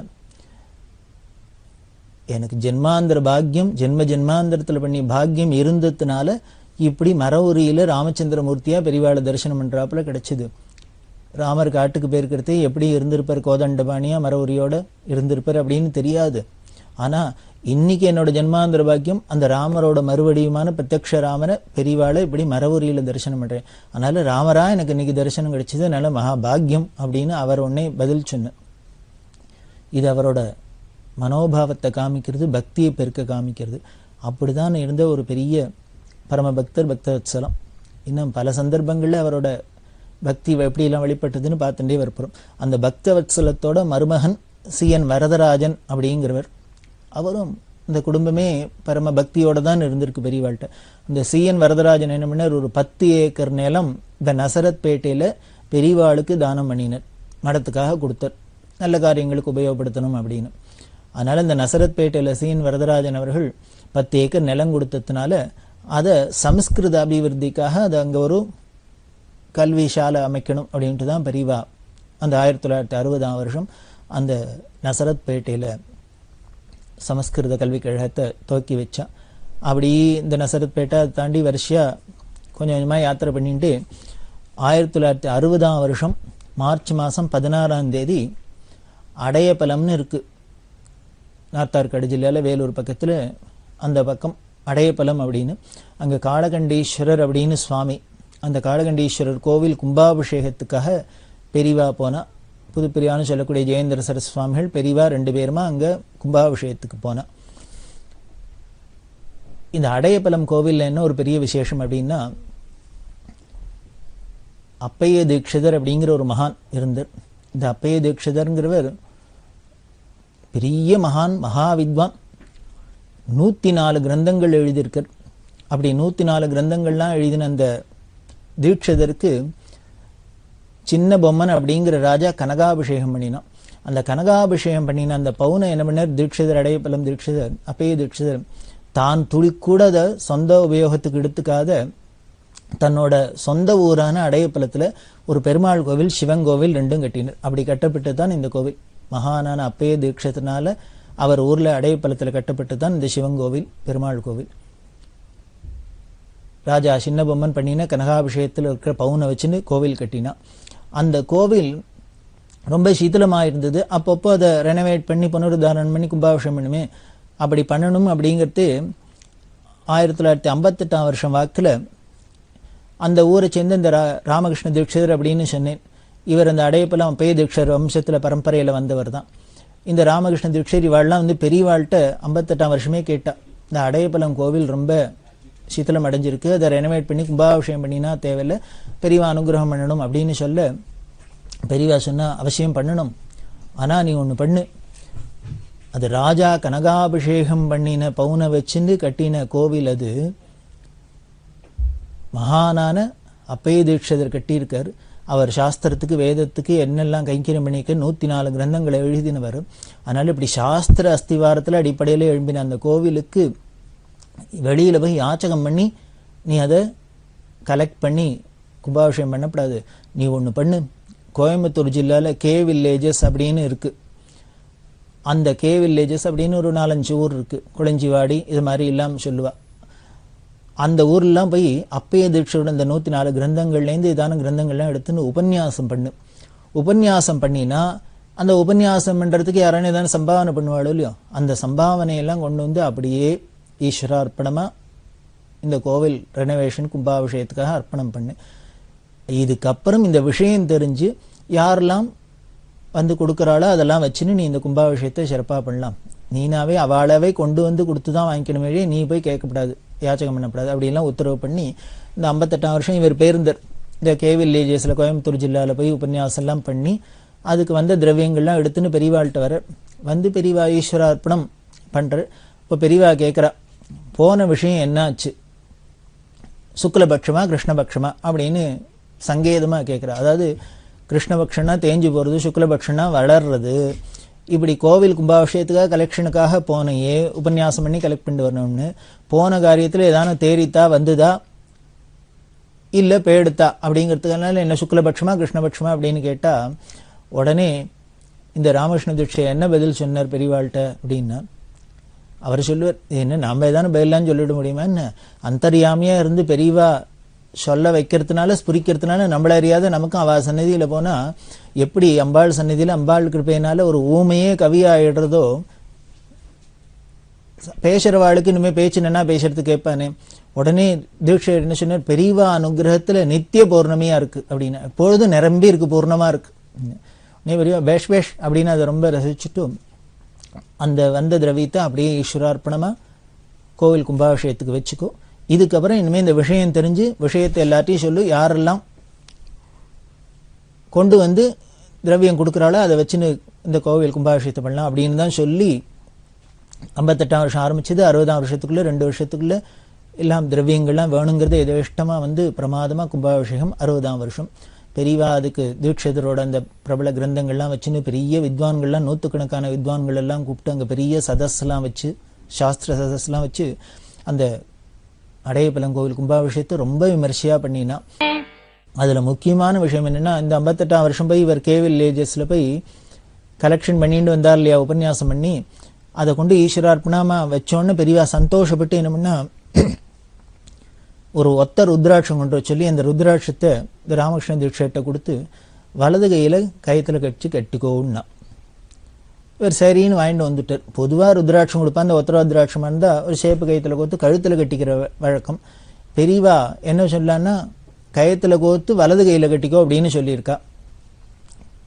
எனக்கு ஜென்மாந்திர பாக்கியம், ஜென்மாந்திரத்தில் பண்ணி பாக்கியம் இருந்ததுனால இப்படி மர உரியில ராமச்சந்திரமூர்த்தியா பெரியவாளை தரிசனம் பண்றாப்புல கிடைச்சது. ராமர் காட்டுக்கு போயிருக்கிறதே எப்படி இருந்திருப்பார், கோதண்டபாணியா மர உரியோட இருந்திருப்பார் அப்படின்னு தெரியாது. ஆனா இன்னைக்கு என்னோட ஜென்மாந்திர பாக்கியம் அந்த ராமரோட மறுவடியுமான பிரத்யக்ஷ ராமரை பெரியவாளை இப்படி மரவுரியில தரிசனம் பண்றேன். அதனால ராமரா எனக்கு இன்னைக்கு தரிசனம் கிடைச்சது, அதனால மகாபாகியம் அப்படின்னு அவர் உடனே பதில் சொன்னார். இது அவரோட மனோபாவத்தை காமிக்கிறது, பக்தியை பெருக்க காமிக்கிறது. அப்படிதான் இருந்த ஒரு பெரிய பரமபக்தர் பக்தவத்சலம். இன்னும் பல சந்தர்ப்பங்கள்ல அவரோட பக்தி எப்படியெல்லாம் வெளிப்பட்டதுன்னு பார்த்துட்டே வரப்போம். அந்த பக்தவத்சலத்தோட மருமகன் CN வரதராஜன் அப்படிங்கிறவர். அவரும் இந்த குடும்பமே பரம பக்தியோட தான் இருந்திருக்கு பெரியவாள்கிட்ட. இந்த CN வரதராஜன் என்ன பண்ணார், ஒரு 10 ஏக்கர் நிலம் இந்த நசரத் பேட்டையில பெரியவாளுக்கு தானம் பண்ணினர், மடத்துக்காக கொடுத்தார், நல்ல காரியங்களுக்கு உபயோகப்படுத்தணும் அப்படின்னு. அதனால இந்த நசரத் பேட்டையில CN வரதராஜன் அவர்கள் 10 ஏக்கர் நிலம் கொடுத்ததுனால அதை சமஸ்கிருத அபிவிருத்திக்காக அதை அங்க ஒரு கல்வி சாலை அமைக்கணும் அப்படின்ட்டு தான் பெரியவா அந்த 1960ஆம் வருஷம் அந்த நசரத் பேட்டையில சமஸ்கிருத கல்வி கழகத்தை துவக்கி வச்சா. அப்படி இந்த நசரத் பேட்டை தாண்டி வரிசையா கொஞ்சம் கொஞ்சமாக யாத்திரை பண்ணிட்டு 1960ஆம் வருஷம் மார்ச் மாதம் 16ஆம் தேதி அடையப்பலம்னு இருக்கு, நார்த்தார்காடு ஜில்லையில் வேலூர் பக்கத்தில் அந்த பக்கம் அடையப்பலம் அப்படின்னு. அங்கே காளகண்டீஸ்வரர் அப்படின்னு சுவாமி, அந்த காளகண்டீஸ்வரர் கோவில் கும்பாபிஷேகத்துக்காக பெரியவா போனா. புதுப்பிரியான்னு சொல்லக்கூடிய ஜெயேந்திர சரஸ்வதி சுவாமிகள் பெரியவா 2 பேருமா அங்க கும்பாபிஷேகத்துக்கு போனா. இந்த அடையப்பலம் கோவில்ல என்ன ஒரு பெரிய விசேஷம் அப்படின்னா, அப்பைய தீட்சிதர் அப்படிங்கிற ஒரு மகான் இருந்தார். இந்த அப்பைய தீட்சிதர்ங்கிறவர் பெரிய மகான், மகாவித்வான். 104 கிரந்தங்கள் எழுதியிருக்கார். அப்படி 104 கிரந்தங்கள்லாம் எழுதின அந்த தீட்சிதருக்கு சின்ன பொம்மன் அப்படிங்கிற ராஜா கனகாபிஷேகம் பண்ணினான். அந்த கனகாபிஷேகம் பண்ணின அந்த பவுனை என்ன பண்ணார், தீட்சிதர் அடையப்பலம் தீட்சிதர் அப்பைய தீட்சிதர் தான் துளி கூட அதை சொந்த உபயோகத்துக்கு எடுத்துக்காத தன்னோட சொந்த ஊரான அடையப்பலத்துல ஒரு பெருமாள் கோவில், சிவன் கோவில் 2ம் கட்டினார். அப்படி கட்டப்பட்டு தான் இந்த கோவில். மகானான அப்பைய தீட்சத்தினால அவர் ஊர்ல அடையப்பலத்துல கட்டப்பட்டு தான் இந்த சிவன் கோவில், பெருமாள் கோவில். ராஜா சின்ன பொம்மன் பண்ணின கனகாபிஷேகத்தில் இருக்கிற பவுனை வச்சுன்னு கோவில் கட்டினா. அந்த கோவில் ரொம்ப சீதளமாக இருந்தது. அப்பப்போ அதை ரெனோவேட் பண்ணி புனருத்தாரணம் பண்ணி கும்பாபிஷேகம் பண்ணுமே, அப்படி பண்ணணும் அப்படிங்கிறது 1958ஆம் வருஷம் வாக்கில் அந்த ஊரை சேர்ந்து இந்த ராமகிருஷ்ண தீட்சிதர் அப்படின்னு சொன்னேன். இவர் அந்த அடையப்பலம் அப்பைய தீட்சர் வம்சத்தில் பரம்பரையில் வந்தவர் தான். இந்த ராமகிருஷ்ண தீட்சர் இவாள்லாம் வந்து பெரியவாள்கிட்ட 58ஆம் வருஷமே கேட்டா, இந்த அடையப்பலம் கோவில் ரொம்ப சீத்தலம் அடைஞ்சிருக்கு, அதை ரெனோவேட் பண்ணி கும்பாபிஷேகம் பண்ணினா தேவையில்லை, பெரியவா அனுகிரகம் பண்ணணும் அப்படின்னு சொல்ல, பெரியவா சொன்னா அவசியம் பண்ணணும், ஆனா நீ ஒன்று பண்ணு, அது ராஜா கனகாபிஷேகம் பண்ணின பவுனை வச்சுன்னு கட்டின கோவில், அது மகானான அப்பைய தீட்சிதர் கட்டியிருக்கார். அவர் சாஸ்திரத்துக்கு வேதத்துக்கு என்னெல்லாம் கைங்கரியம் பண்ணிக்க 104 கிரந்தங்களை எழுதினவர். அதனால இப்படி சாஸ்திர அஸ்திவாரத்தில் அடிப்படையில் எழுப்பின அந்த கோவிலுக்கு வெளியில போய் யாச்சகம் பண்ணி நீ அதை கலெக்ட் பண்ணி கும்பாபிஷேகம் பண்ணக்கூடாது. நீ ஒன்று பண்ணு, கோயம்புத்தூர் ஜில்லால கே வில்லேஜஸ் அப்படின்னு இருக்கு. அந்த கே வில்லேஜஸ் அப்படின்னு ஒரு 4-5 ஊர் இருக்கு, குளஞ்சிவாடி இது மாதிரி எல்லாம் சொல்லுவா. அந்த ஊர்லாம் போய் அப்பைய தீட்சையோட இந்த 104 கிரந்தங்கள்லேருந்து இதான கிரந்தங்கள்லாம் எடுத்துன்னு உபன்யாசம் பண்ணு. உபன்யாசம் பண்ணினா அந்த உபன்யாசம் பண்றதுக்கு யாரானே ஏதான சம்பாவனை பண்ணுவாளோ இல்லையோ, அந்த சம்பாவனையெல்லாம் கொண்டு வந்து அப்படியே ஈஸ்வரார்ப்பணமா இந்த கோவில் ரெனோவேஷன் கும்பாபிஷேகத்துக்காக அர்ப்பணம் பண்ணு. இதுக்கப்புறம் இந்த விஷயம் தெரிஞ்சு யாரெல்லாம் வந்து கொடுக்குறாளோ அதெல்லாம் வச்சுன்னு நீ இந்த கும்பாபிஷேகத்தை சிறப்பாக பண்ணலாம். நீனாவே அவளாவே கொண்டு வந்து கொடுத்து தான் வாங்கிக்கணுமே, நீ போய் கேட்கக்கூடாது, யாச்சகம் பண்ணக்கூடாது அப்படின்லாம் உத்தரவு பண்ணி இந்த 58ஆம் வருஷம் இவர் பேருந்தர் இந்த கே வில்லேஜஸில் கோயம்புத்தூர் ஜில்லாவில் போய் உபன்யாசம்லாம் பண்ணி அதுக்கு வந்த திரவியங்கள்லாம் எடுத்துன்னு பெரியவாள்கிட்ட வர வந்து பெரியவா ஈஸ்வரார்ப்பணம் பண்ணுற. இப்போ பெரியவா கேட்குறா, போன விஷயம் என்னாச்சு, சுக்லபக்ஷமா கிருஷ்ணபக்ஷமா அப்படின்னு சங்கேதமாக கேட்குறா. அதாவது கிருஷ்ணபக்ஷன்னா தேஞ்சு போகிறது, சுக்லபக்ஷனா வளர்றது. இப்படி கோவில் கும்பாபிஷேகத்துக்காக கலெக்ஷனுக்காக போனையே உபன்யாசம் பண்ணி கலெக்ட் பண்ணிட்டு வரணும்னு போன காரியத்தில் ஏதான தேரித்தா வந்துதா இல்லை பேடுத்தா அப்படிங்கிறதுக்கான என்ன சுக்லபக்ஷமா கிருஷ்ணபக்ஷமா அப்படின்னு கேட்டால் உடனே இந்த ராமகிருஷ்ண தீட்சை என்ன பதில் சொன்னார் பெரியவாள்கிட்ட அப்படின்னா, அவர் சொல்லுவார், என்ன நம்ம ஏதான பதிலான்னு சொல்லிட முடியுமா என்ன, அந்தர்யாமியாக இருந்து பெரியவா சொல்ல வைக்கிறதுனால ஸ்புரிக்கிறதுனால நம்மள அறியாத நமக்கும் அவள் சந்நிதியில் போனால் எப்படி அம்பாள் சந்நிதியில் அம்பாள் கிருப்பையினால ஒரு ஊமையே கவியாயிடுறதோ பேசுறவாளுக்கு இனிமே பேச்சு என்ன பேசுறது கேட்பானே. உடனே தீட்சையர் என்ன சொன்னார், பெரியவா அனுகிரகத்துல நித்திய பௌர்ணமியா இருக்கு அப்படின்னா, எப்பொழுதும் நிரம்பி இருக்கு, பூர்ணமா இருக்கு. நீ பெரியவா பேஷ் பேஷ் அப்படின்னு அதை ரொம்ப ரசிச்சுட்டு அந்த வந்த திரவியத்தை அப்படியே ஈஸ்வரார்ப்பணமா கோவில் கும்பாபிஷேகத்துக்கு வச்சுக்கோ. இதுக்கப்புறம் இனிமேல் இந்த விஷயம் தெரிஞ்சு விஷயத்தை எல்லாத்தையும் சொல்லு, யாரெல்லாம் கொண்டு வந்து திரவியம் கொடுக்குறாளோ அதை வச்சுன்னு இந்த கோவில் கும்பாபிஷேகத்தை பண்ணலாம் அப்படின்னு தான் சொல்லி 58ஆம் வருஷம் ஆரம்பிச்சது. 60ஆம் வருஷத்துக்குள்ள 2 வருஷத்துக்குள்ள எல்லாம் திரவியங்கள்லாம் வேணுங்கிறது எதேஷ்டமா வந்து பிரமாதமா கும்பாபிஷேகம். 60ஆம் வருஷம் பெரியவா அதுக்கு தீட்சிதரோட அந்த பிரபல கிரந்தங்கள்லாம் வச்சுன்னு பெரிய வித்வான்கள்லாம், நூற்றுக்கணக்கான வித்வான்கள் எல்லாம் கூப்பிட்டு அங்கே பெரிய சதஸ்லாம் வச்சு, சாஸ்திர சதஸ்லாம் வச்சு அந்த அடையப்பலம் கோவில் கும்பாபிஷேகத்தை ரொம்ப விமர்சையா பண்ணினா. அதுல முக்கியமான விஷயம் என்னன்னா, இந்த 58ஆம் வருஷம் போய் இவர் கேவில் வில்லேஜஸ்ல போய் கலெக்ஷன் பண்ணிட்டு வந்தார் இல்லையா, உபன்யாசம் பண்ணி, அதை கொண்டு ஈஸ்வரார்ப்பணமா வச்சோன்னு பெரியவா சந்தோஷப்பட்டு என்ன பண்ணா, ஒரு ஒத்த ருத்ராட்சம் கொண்டு சொல்லி அந்த ருத்ராட்சத்தை இந்த ராமகிருஷ்ண தீட்சிதர்கிட்ட கொடுத்து வலது கையில கயத்துல கட்டிக்கோன்னா. இவர் சரின்னு வாங்கிட்டு வந்துட்டார். பொதுவாக ருத்ராட்சம் கொடுப்பா, அந்த ஒத்த ருத்ராட்சமா இருந்தா ஒரு சேப்பு கயத்துல கோத்து கழுத்துல கட்டிக்கிற வழக்கம். பெரியவா என்ன சொல்லலான்னா, கயத்துல கோத்து வலது கையில கட்டிக்கோ அப்படின்னு சொல்லியிருக்கா.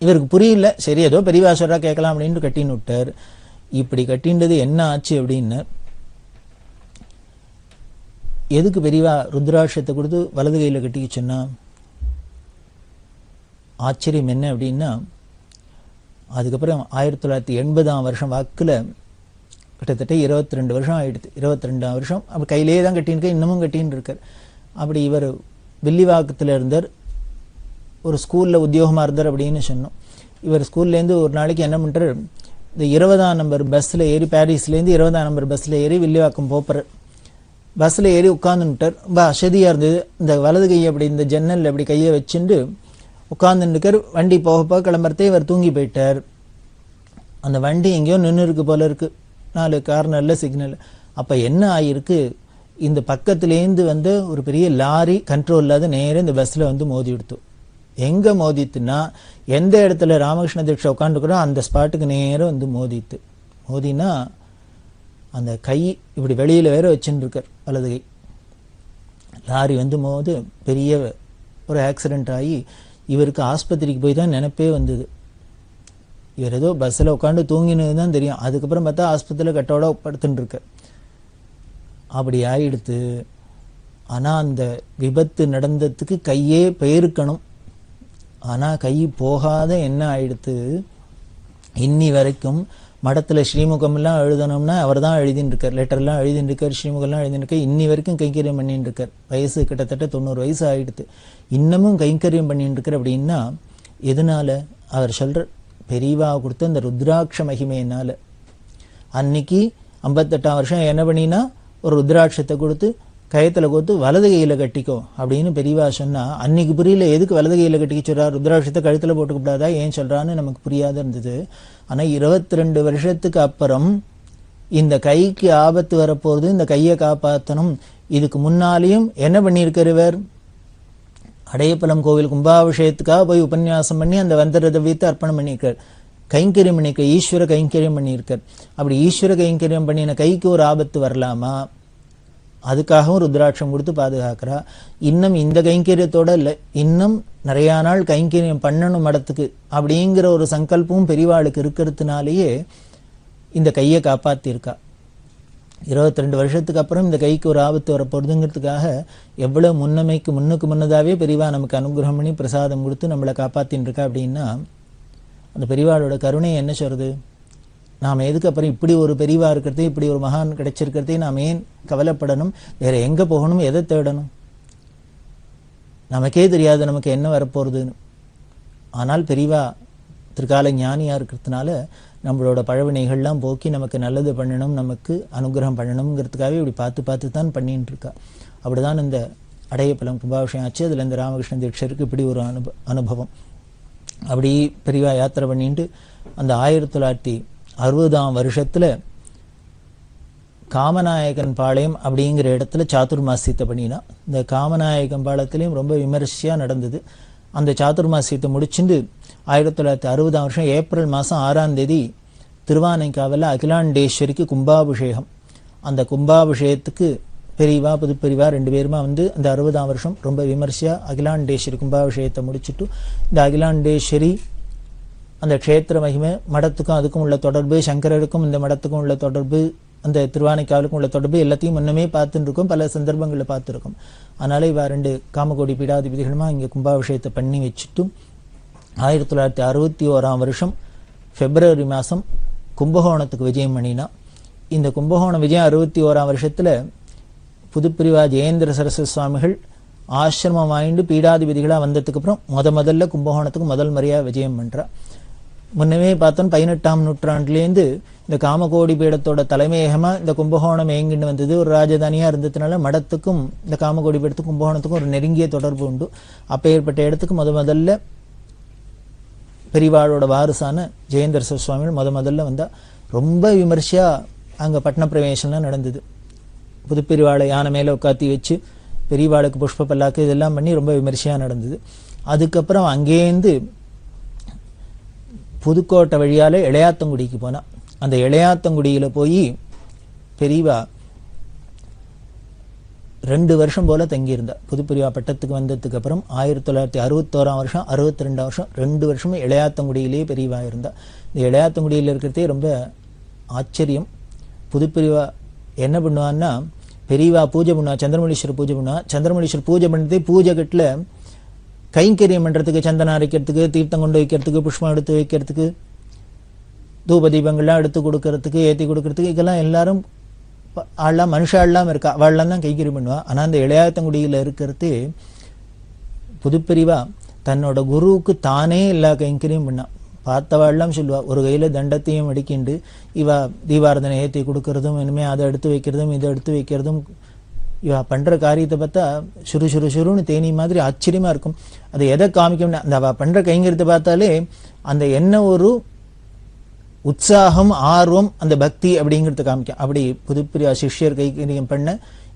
இவருக்கு புரியல, சரி ஏதோ பெரியவா சொல்றா கேட்கலாம் அப்படின்னு கட்டின்னு விட்டார். இப்படி கட்டின்றது என்ன ஆச்சு அப்படின்னு, எதுக்கு பெரியவா ருத்ராட்சத்தை கொடுத்து வலது கையில கட்டிக்க சொன்னா, ஆச்சரியம் என்ன அப்படின்னா, அதுக்கப்புறம் 1980ஆம் வருஷம் வாக்குல கிட்டத்தட்ட 22 வருஷம் ஆயிடுது. 22ஆம் வருஷம் அப்படி கையிலேயே தான் கட்டின்னு இன்னமும் கட்டின்னு இருக்கார். அப்படி இவர் வில்லிவாக்கத்தில் இருந்தார், ஒரு ஸ்கூல்ல உத்தியோகமா இருந்தார் அப்படின்னு சொன்னோம். இவர் ஸ்கூல்லேருந்து ஒரு நாளைக்கு என்ன பண்றாரு, இந்த 20ஆம் நம்பர் பஸ்ல ஏறி, பாரிஸ்லேருந்து 20ஆம் நம்பர் பஸ்ல ஏறி வில்லிவாக்கம் போறார். பஸ்ல ஏறி உட்கார்ந்துட்டார். ரொம்ப அசதியா இருந்தது. இந்த வலது கையை அப்படி இந்த ஜன்னல் அப்படி கையை வச்சுட்டு உட்கார்ந்துருக்கார். வண்டி போக கிளம்புறதே இவர் தூங்கி போயிட்டார். அந்த வண்டி எங்கேயோ நின்று இருக்கு போல இருக்கு, 4 கார்னர்ல சிக்னல். அப்ப என்ன ஆயிருக்கு, இந்த பக்கத்திலேருந்து வந்து ஒரு பெரிய லாரி கண்ட்ரோல் இல்லாத நேரம் இந்த பஸ்ல வந்து மோதி விடுத்து. எங்க மோதித்துன்னா, எந்த இடத்துல ராமகிருஷ்ண தீட்சை உட்காந்துக்கிறோம் அந்த ஸ்பாட்டுக்கு நேரம் வந்து மோதித்து. மோதினா அந்த கை இப்படி வெளியில வேற வச்சுட்டு இருக்கார், வலது கை. லாரி வந்து மோது பெரிய ஒரு ஆக்சிடென்ட் ஆகி இவருக்கு ஆஸ்பத்திரிக்கு போய் தான் நினைப்பே வந்தது. இவர் ஏதோ பஸ்ல உட்காந்து தூங்கினது தான் தெரியும். அதுக்கப்புறம் பார்த்தா ஆஸ்பத்திரியில கட்டோட படுத்துட்டு இருக்கார். அப்படி ஆயிடுத்து. ஆனா அந்த விபத்து நடந்ததுக்கு கையே போயிருக்கணும். ஆனா கை போகாத என்ன ஆயிடுத்து, இன்னி வரைக்கும் மடத்துல ஸ்ரீமுகம் எல்லாம் எழுதணும்னா அவர் தான் எழுதின்னு இருக்கார், லெட்டர்லாம் எழுதின்னு இருக்கார், ஸ்ரீமுகம்லாம் எழுதின்னு இருக்கார். இன்னி வரைக்கும் கைங்கரியம் பண்ணிட்டு இருக்கார். வயசு கிட்டத்தட்ட 90 வயசு ஆயிடுத்து, இன்னமும் கைங்கரியம் பண்ணிட்டு இருக்கார். அப்படின்னா எதனால, அவர் சொல்ற பெரியவா கொடுத்த அந்த ருத்ராட்ச மகிமையினால. அன்னைக்கு 58ஆம் வருஷம் என்ன பண்ணினா, ஒரு ருத்ராட்சத்தை கொடுத்து கயத்துல கோத்து வலது கையில கட்டிக்கோ அப்படின்னு பெரியவா சொன்னா, அன்னைக்கு புரியல எதுக்கு வலது கையில கட்டிக்க சொல்றா, ருத்ராட்சத்தை கழுத்துல போட்டுக்கூடாதா, ஏன் சொல்றான்னு நமக்கு புரியாத இருந்தது. ஆனா 22 வருஷத்துக்கு அப்புறம் இந்த கைக்கு ஆபத்து வரப்போகுது, இந்த கையை காப்பாற்றணும். இதுக்கு முன்னாலேயும் என்ன பண்ணியிருக்கார் இவர், அடையப்பலம் கோவில் கும்பாபிஷேகத்துக்காக போய் உபன்யாசம் பண்ணி அந்த வந்தரதவியத்தை அர்ப்பணம் பண்ணியிருக்கார், கைங்கரியம் பண்ணியிருக்கார், ஈஸ்வர கைங்கரியம் பண்ணியிருக்கார். அப்படி ஈஸ்வர கைங்கரியம் பண்ணின கைக்கு ஒரு ஆபத்து வரலாமா, அதுக்காகவும் ருத்ராட்சம் கொடுத்து பாதுகாக்கிறா. இன்னும் இந்த கைங்கரியத்தோட இல்லை, இன்னும் நிறைய நாள் கைங்கரியம் பண்ணணும் மடத்துக்கு அப்படிங்கிற ஒரு சங்கல்பமும் பெரியவாளுக்கு இருக்கிறதுனாலேயே இந்த கையை காப்பாத்திருக்கா. 22 வருஷத்துக்கு அப்புறம் இந்த கைக்கு ஒரு ஆபத்து வரப்போறதுங்கிறதுக்காக எவ்வளவு முன்னுக்கு முன்னதாவே பெரியவா நமக்கு அனுகிரகம் பண்ணி பிரசாதம் கொடுத்து நம்மளை காப்பாத்தின்னு இருக்கா. அப்படின்னா அந்த பெரியவாளோட கருணை என்ன சொல்றது, நாம் எதுக்கு அப்புறம் இப்படி ஒரு பெரியவா இருக்கிறதே, இப்படி ஒரு மகான் கிடைச்சிருக்கிறதே நாம் ஏன் கவலைப்படணும், வேற எங்க போகணும், எதை தேடணும், நமக்கே தெரியாது நமக்கு என்ன வரப்போறதுன்னு. ஆனால் பெரியவா திருக்கால ஞானியா இருக்கிறதுனால நம்மளோட பழவினைகள்லாம் போக்கி நமக்கு நல்லது பண்ணணும், நமக்கு அனுகிரகம் பண்ணணுங்கிறதுக்காகவே இப்படி பார்த்து தான் பண்ணிட்டு இருக்கா. அப்படிதான் இந்த அடையப்பலம் கும்பாபிஷேகம் ஆச்சு. அதுல இந்த ராமகிருஷ்ண தீட்சருக்கு இப்படி ஒரு அனுபவம். அப்படி பெரியவா யாத்திரை பண்ணிட்டு அந்த 1960ஆம் வருஷத்துல காமநாயகன் பாளையம் அப்படிங்கிற இடத்துல சாதுர்மாசியத்தை பண்ணினா. இந்த காமநாயகன் பாளையத்திலையும் ரொம்ப விமர்சையா நடந்தது. அந்த சாதுர்மாசியத்தை முடிச்சுட்டு 1960ஆம் வருஷம் ஏப்ரல் மாதம் 6ஆம் தேதி திருவானைக்காவில் அகிலாண்டேஸ்வரிக்கு கும்பாபிஷேகம். அந்த கும்பாபிஷேகத்துக்கு பெரியவா புதுப்பெரியவா 2 பேருமா வந்து அந்த 60ஆம் வருஷம் ரொம்ப விமர்சையா அகிலாண்டேஸ்வரி கும்பாபிஷேகத்தை முடிச்சுட்டு இந்த அகிலாண்டேஸ்வரி அந்த க்ஷேத்திர மகிமை மடத்துக்கும் அதுக்கும் உள்ள தொடர்பு, சங்கரருக்கும் இந்த மடத்துக்கும் உள்ள தொடர்பு, அந்த திருவானைக்காவலுக்கும் உள்ள தொடர்பு எல்லாத்தையும் முன்னமே பார்த்துட்டு இருக்கோம், பல சந்தர்ப்பங்களில் பார்த்துருக்கோம். அதனால இவ 2 காமகோடி பீடாதிபதிகளுமா இங்கே கும்பாபிஷேகத்தை பண்ணி வச்சுட்டும் 1961ஆம் வருஷம் பிப்ரவரி மாதம் கும்பகோணத்துக்கு விஜயம் பண்ணினா. இந்த கும்பகோணம் விஜயம் 61ஆம் வருஷத்துல புதுப்பிரிவா ஜெயேந்திர சரஸ்வதி சுவாமிகள் ஆசிரமம் வாங்கிட்டு பீடாதிபதிகளா வந்ததுக்கு அப்புறம் முதல்ல கும்பகோணத்துக்கு முதல் முறையா விஜயம் பண்றா. முன்னமே பார்த்தோம் 18ஆம் நூற்றாண்டுலேருந்து இந்த காமகோடி பீடத்தோட தலைமையகமா இந்த கும்பகோணம் ஏங்கிட்டு வந்தது. ஒரு ராஜதானியா இருந்ததுனால மடத்துக்கும் இந்த காமகோடி பீடத்துக்கும் கும்பகோணத்துக்கும் ஒரு நெருங்கிய தொடர்பு உண்டு. அப்பேற்பட்ட இடத்துக்கு முதல்ல பெரியவாளோட வாரிசான ஜெயேந்திர சரஸ்வதி சுவாமிகள் முதல்ல வந்தா. ரொம்ப விமர்சையா அங்க பட்ன பிரவேசம்லாம் நடந்தது. புதுப்பெரிவாளை யானை மேல உட்காத்தி வச்சு பெரியவாளுக்கு புஷ்ப பல்லாக்கு இதெல்லாம் பண்ணி ரொம்ப விமர்சையா நடந்தது. அதுக்கப்புறம் அங்கேருந்து புதுக்கோட்டை வழியால இளையாத்தங்குடிக்கு போனா. அந்த இளையாத்தங்குடியில போய் பெரியவா 2 வருஷம் போல தங்கியிருந்தா. புதுப்பெரியவா பட்டத்துக்கு வந்ததுக்கு அப்புறம் 1961ஆம் வருஷம் 62ஆம் வருஷம் 2 வருஷமும் இளையாத்தங்குடியிலேயே பெரியவா இருந்தா. இந்த இளையாத்தங்குடியில் இருக்கிறதே ரொம்ப ஆச்சரியம். புதுப்பெரியவா என்ன பண்ணுவான்னா பெரியவா பூஜை பண்ணுவா, சந்திரமௌலீஸ்வரர் பூஜை பண்ணுவா. சந்திரமௌலீஸ்வரர் பூஜை பண்ணி பூஜை கட்டில் கைங்கரியம் பண்றதுக்கு, சந்தனம் அரைக்கிறதுக்கு, தீர்த்தம் கொண்டு வைக்கிறதுக்கு, புஷ்பம் எடுத்து வைக்கிறதுக்கு, தூப தீபங்கள்லாம் எடுத்து கொடுக்கறதுக்கு, ஏற்றி கொடுக்கறதுக்கு இதெல்லாம் எல்லாரும் ஆள்லாம் மனுஷாள்லாம் இருக்கா, அவள்லாம் தான் கைங்கரியம் பண்ணுவா. ஆனால் அந்த இளையாத்தங்குடியில் இருக்கிறது புதுப்பெரிவா தன்னோட குருவுக்கு தானே எல்லா கைங்கரியம் பண்ணா. பார்த்தவாள்லாம் சொல்லுவா, ஒரு கையில தண்டத்தையும் அடிக்கிண்டு இவா தீபாரதனை ஏற்றி கொடுக்கறதும், இனிமே அதை எடுத்து வைக்கிறதும், இதை எடுத்து வைக்கிறதும், இவா பண்ற காரியத்தை பார்த்தா சுருன்னு தேனி மாதிரி ஆச்சரியமா இருக்கும். அதை எதை காமிக்கணும்னா அந்த அவ பண்ற கைங்கரியத்தை பார்த்தாலே அந்த என்ன ஒரு உற்சாகம், ஆர்வம், அந்த பக்தி அப்படிங்கிறத காமிக்கும். அப்படி புதுப்பிரியா சிஷ்யர் கைங்கரியம் பண்ண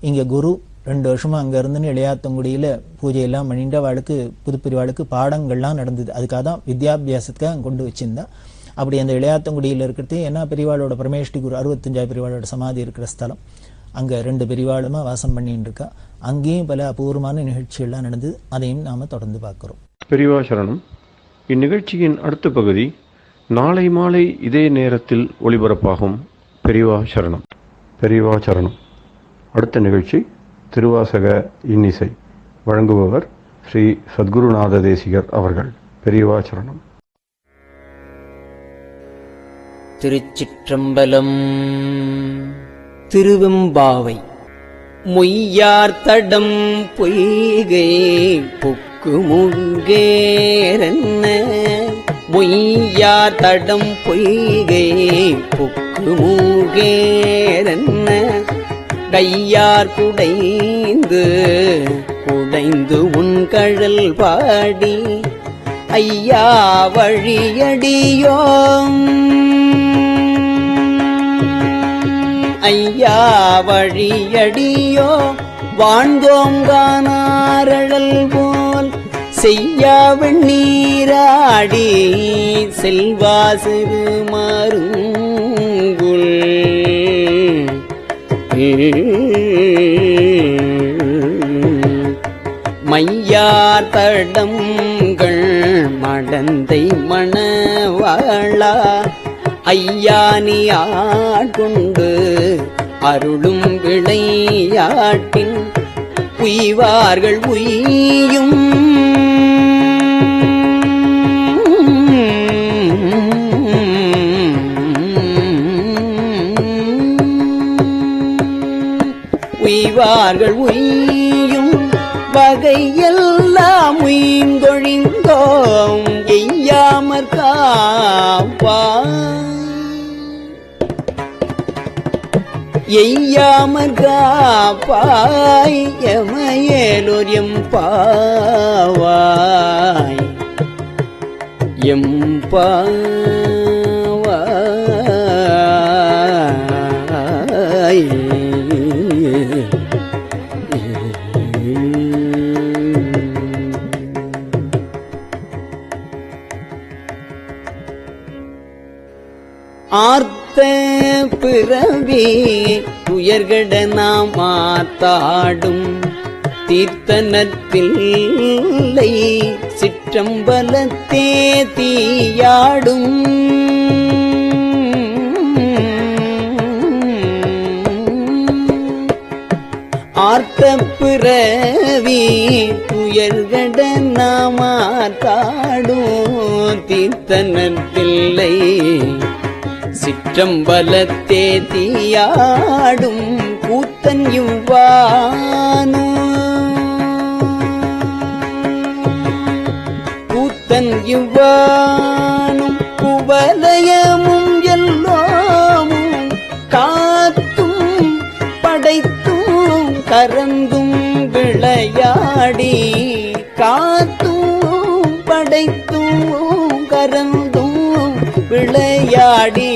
இங்க குரு 2 வருஷமா அங்க இருந்துன்னு இளையாத்தங்குடியில பூஜையெல்லாம் பண்ணிட்டு அவளுக்கு புதுப்பிரிவாளுக்கு பாடங்கள்லாம் நடந்தது. அதுக்காக தான் வித்யாபியாசத்துக்காக கொண்டு வச்சிருந்தா. அப்படி அந்த இளையாத்தங்குடியில் இருக்கிறது ஏன்னா பெரியவாளோட பரமேஷ்டி குரு 65 பெரியவாளோட சமாதி இருக்கிற ஸ்தலம். அங்க 2 பெரியவாளுமா வாசம் பண்ணிட்டு இருக்கா. அங்கேயும் பல அபூர்வமான நிகழ்ச்சிகள்லாம் நடந்தது. அதையும் நாம தொடர்ந்து பார்க்கிறோம். பெரியவா சரணம். இந்நிகழ்ச்சியின் அடுத்த பகுதி நாளை மாலை இதே நேரத்தில் ஒளிபரப்பாகும். பெரியவா சரணம். பெரியவா சரணம். அடுத்த நிகழ்ச்சி திருவாசக இன்னிசை. வழங்குபவர் ஸ்ரீ சத்குருநாத தேசிகர் அவர்கள். பெரியவா சரணம். திருச்சிற்றம்பலம். திருவெம்பாவை. மொய்யார்த்தடம் பொய்கை புக்கு முங்கேரன்ன, மொய்யார்த்தடம் பொய்கை புக்கு முங்கேரன்ன, கையார் குடைந்து குடைந்து உன் கழல் பாடி ஐயா வழியடியோம், ஐயா வழியடியோ வாழ்ந்தோங்கானாரழல் போல் செய்யா வெண்ணீராடி செல்வா சிறு மருங்குல் மையார் தடங்கள் மடந்தை மணவாளா ஐயானி ஆட்கொண்டு அருளும் விளையாட்டின் உய்வார்கள் உய்யும் உய்வார்கள் உய்யும் வகையெல்லாம் உய்ந்தொழிந்தோம் எய்யாமற் காப்பாய், எய்யாமற் காப்பாய் எமையேலோர் எம்பாவாய், எம்பாவாய். ஆர்த்த பிறவி துயர்கட நாம் ஆத்தாடும் தீர்த்தனத்தில்லை சிற்றம்பலத்தே தீயாடும் ஆர்த்த பிறவி துயர்கட நாம் ஆத்தாடும் தீர்த்தனத்தில்லை சிற்றம்பலத்தே தீயாடும் கூத்தன் இவ்வானோ கூத்தன் இவ்வானும் குவலயமும் எல்லோமும் காத்தும் படைத்தும் கரந்தும் விளையாடி காத்தும் படைத்தும் கரந்தும் விளையாடி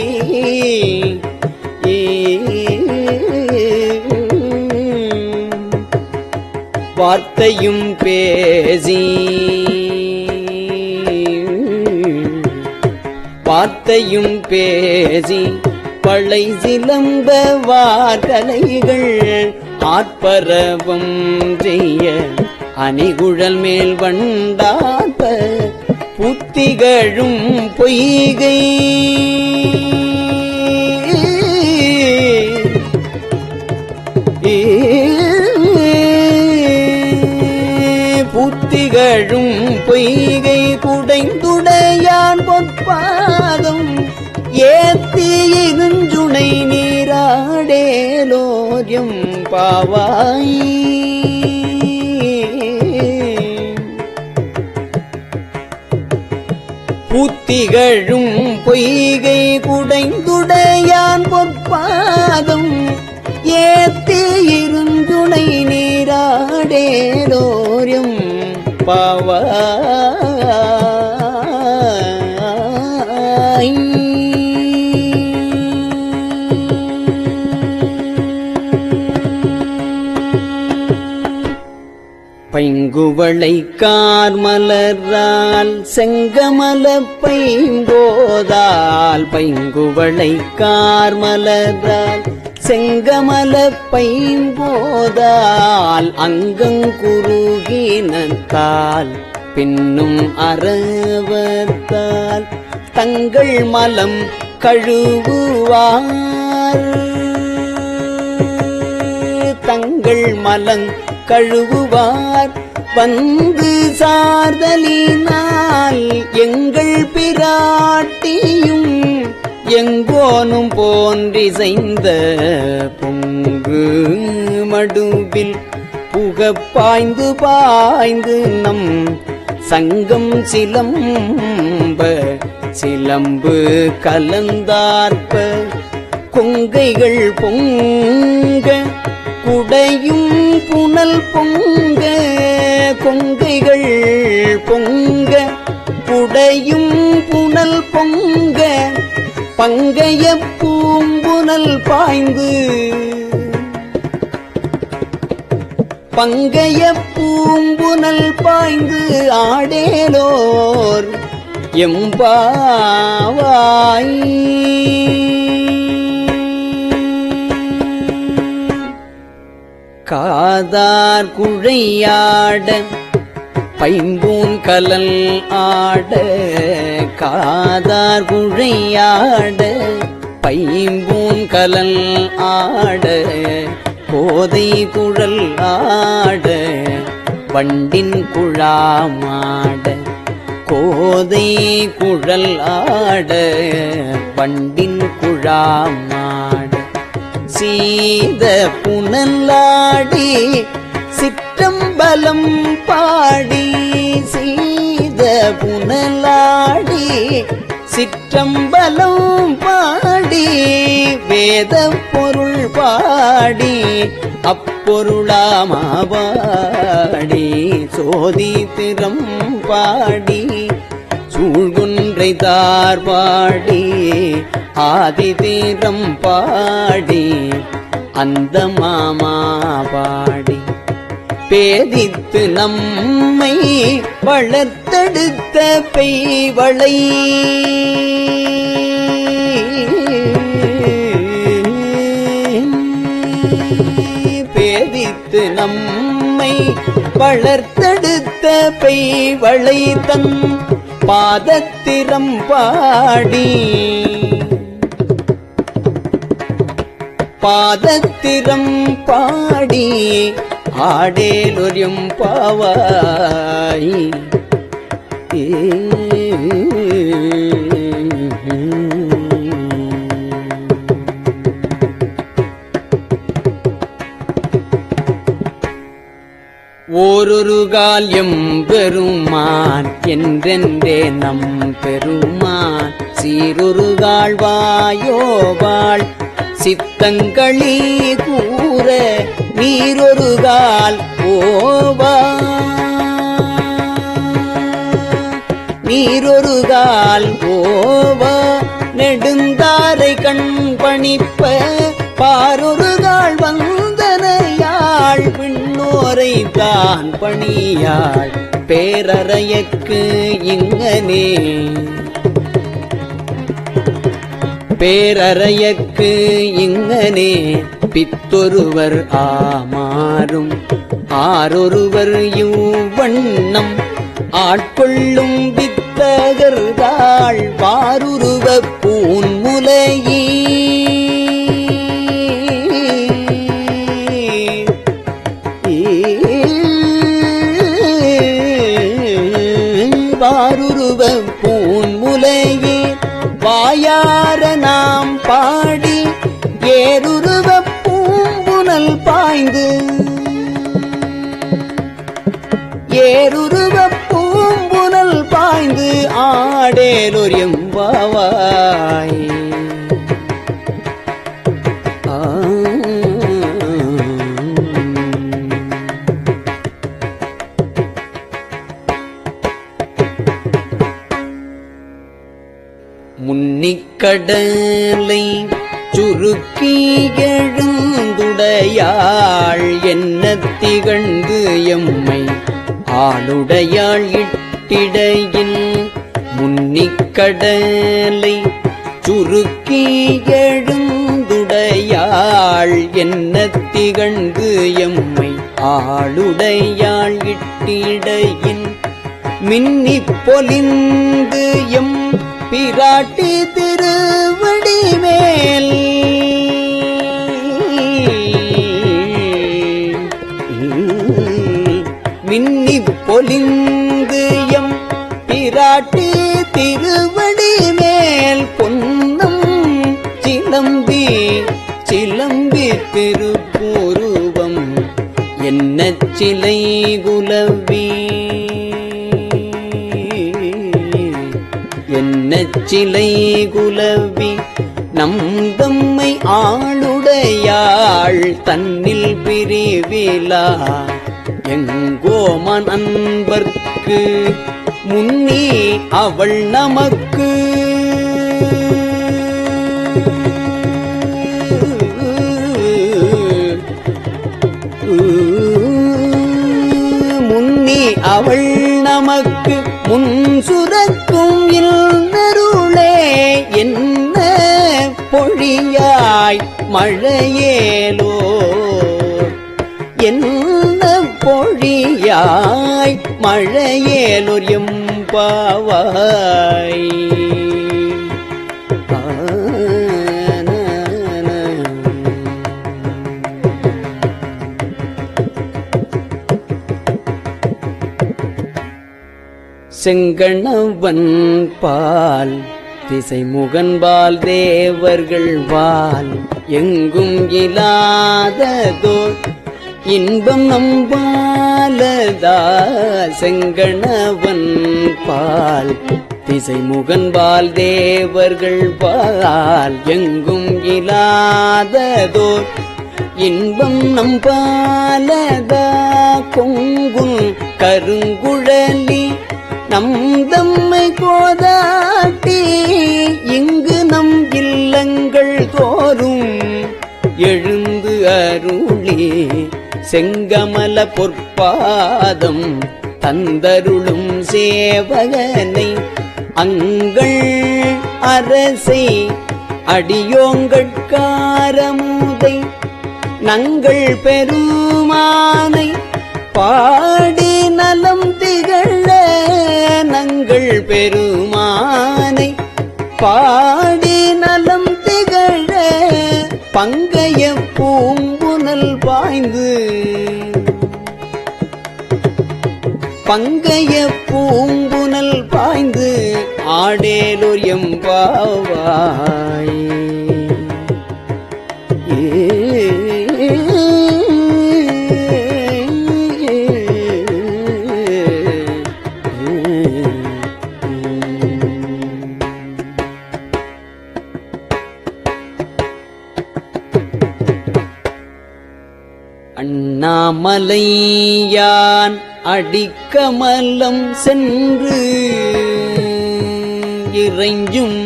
வார்த்தையும் பேசி வார்த்தையும் பேசி பழை சிலம்ப வார்கலைகள் ஆர்ப்பரவம் செய்ய அணிகுழல் மேல் வண்டார்ப்ப புத்திகழும் பொய்கை புத்திகழும் பொய்கை குடைந்துடையான் பொற்பாதம் ஏத்தி இருஞ்சுனை நீராடேலோரியம் பாவாய் புத்திகழும் பொய்கை குடைந்துடையான் பொற்பாதம் ஏத்தி இருந்துணை நீராடேலோரியம் பாவாய் பைங்குவளை கார்மலரால் செங்கமல பைம்போதால் பைங்குவளை கார்மலரால் செங்கமல பைம்போதால் அங்கங்குருகினத்தால் பின்னும் அரவத்தால் தங்கள் மலம் கழுவுவார் தங்கள் மலங் கழுவுவார் வந்து சார்தலினால் எங்கள் பிராட்டியும் எங்கோனும் போன்றிசைந்த பொங்கு மடுவில் புகப் பாய்ந்து பாய்ந்து நம் சங்கம் சிலம்ப சிலம்பு கலந்தார்ப்ப கொங்கைகள் பொங்க குடையும் புனல் பொங்க கொங்கைகள் பொங்க குடையும் புனல் பொங்க பங்கைய பூம்புனல் பாய்ந்து பங்கைய பூம்புனல் பாய்ந்து ஆடேலோர் எம்பாவாய் காதார் குழையாட பைம்பூன் கலல் ஆட காதார் குழையாட பைம்பூன் கலல் ஆட கோதை குழல் ஆட வண்டின் குழாமாட கோதை குழல் ஆட வண்டின் குழாமாட சீத புனலாடி சிற்றம்பலம் பாடி சீத புனலாடி சிற்றம்பலம் பாடி வேத பொருள் பாடி அப்பொருளாமாபாடி சோதி திறம் பாடி சூழ்குன்றை தார்பாடி ஆதி தீரம் பாடி அந்த மாமா பாடி பேதித்து நம்மை வளர்த்தெடுத்த பெய்வளை நம்மை வளர்த்தெடுத்த பெய்வளை தன் பாதத்திரம் பாடி பாதத்திரம் பாடி ஆடேலொரும் பாவாய். ஓரொரு கால் எம்பெருமான் என்றென்றே நம் பெருமான் சீரொரு கால் வாயோவாள் சித்தங்களி கூற நீரொரு கால் ஓவா நீரொரு கால் ஓவா நெடுந்தாரை கண் பணிப்ப பாரொரு கால் வந்தனையாள் பின்னோரை தான் பணியாள் பேரறையக்கு இங்கனே பேரறையக்கு இங்கனே பித்தொருவர் ஆமாறும் ஆரொருவர் இவ்வண்ணம் ஆட்கொள்ளும் வித்தகர்தாள் வாருருவ பூன்முலையீ வாருருவ பூன்முலையே வாயார நாம் பாடி ஏருருவ பூம்புனல் பாய்ந்து ஏருருவ பூம்புனல் பாய்ந்து ஆடேலொரு எம்பாவாய். முன்னிக்கடலை சுருக்கி எழுந்துடையாள் என்ன திகழ்ந்து எம்மை ஆளுடையாள் இட்டிடையின் முன்னிக்கடலை சுருக்கி எழுந்துடையாள் என்ன திகழ்ந்து எம்மை ஆளுடையாள் இட்டிடையின் மின்னிப் பொலிந்து எம் பிராட்டி திருவடி மேல் மின்னிப் பொலிந்து எம் பிராட்டி திருவடி மேல் பொன்னம் சிலம்பி சிலம்பி திருப்பூருவம் என்ன சிலை குலவி என்ன சிலை குலவி நம் தம்மை ஆளுடையாள் தன்னில் பிரிவிலா எங்கோமன் அன்பர்க்கு முன்னி அவள் நமக்கு முன்னி அவள் நமக்கு முன் சுரக்கும் இல்லருளே என்ன பொழியாய் மழையேலோ என்ன பொழியாய் மழையேலோர் எம்பாவாய். செங்கணவன் பால் திசைமுகன்பால் தேவர்கள் வால் எங்கும் இலாததோர் இன்பம் நம்பாலதா செங்கணவன் பால் திசைமுகன்பால் தேவர்கள் பால் எங்கும் இலாததோர் இன்பம் நம்பாலதா கொங்குன் கருங்குழலி நம் தம்மை கோதாட்டி இங்கு நம் இல்லங்கள் தோறும் எழுந்து அருளி செங்கமல பொற்பாதம் தந்தருளும் சேவகனை அங்கள் அரசை அடியோங்கட்காரமுதை நங்கள் பெருமானை பாடி நலம் திகழ நங்கள் பெருமானை பாடி நலம் திகழ பங்கைய பூம்புனல் பாய்ந்து பங்கைய பூம்புனல் பாய்ந்து ஆடேலோர் எம்பாவாய். அண்ணாமலையான் அடிக்கமலம் சென்று இறைஞ்சும்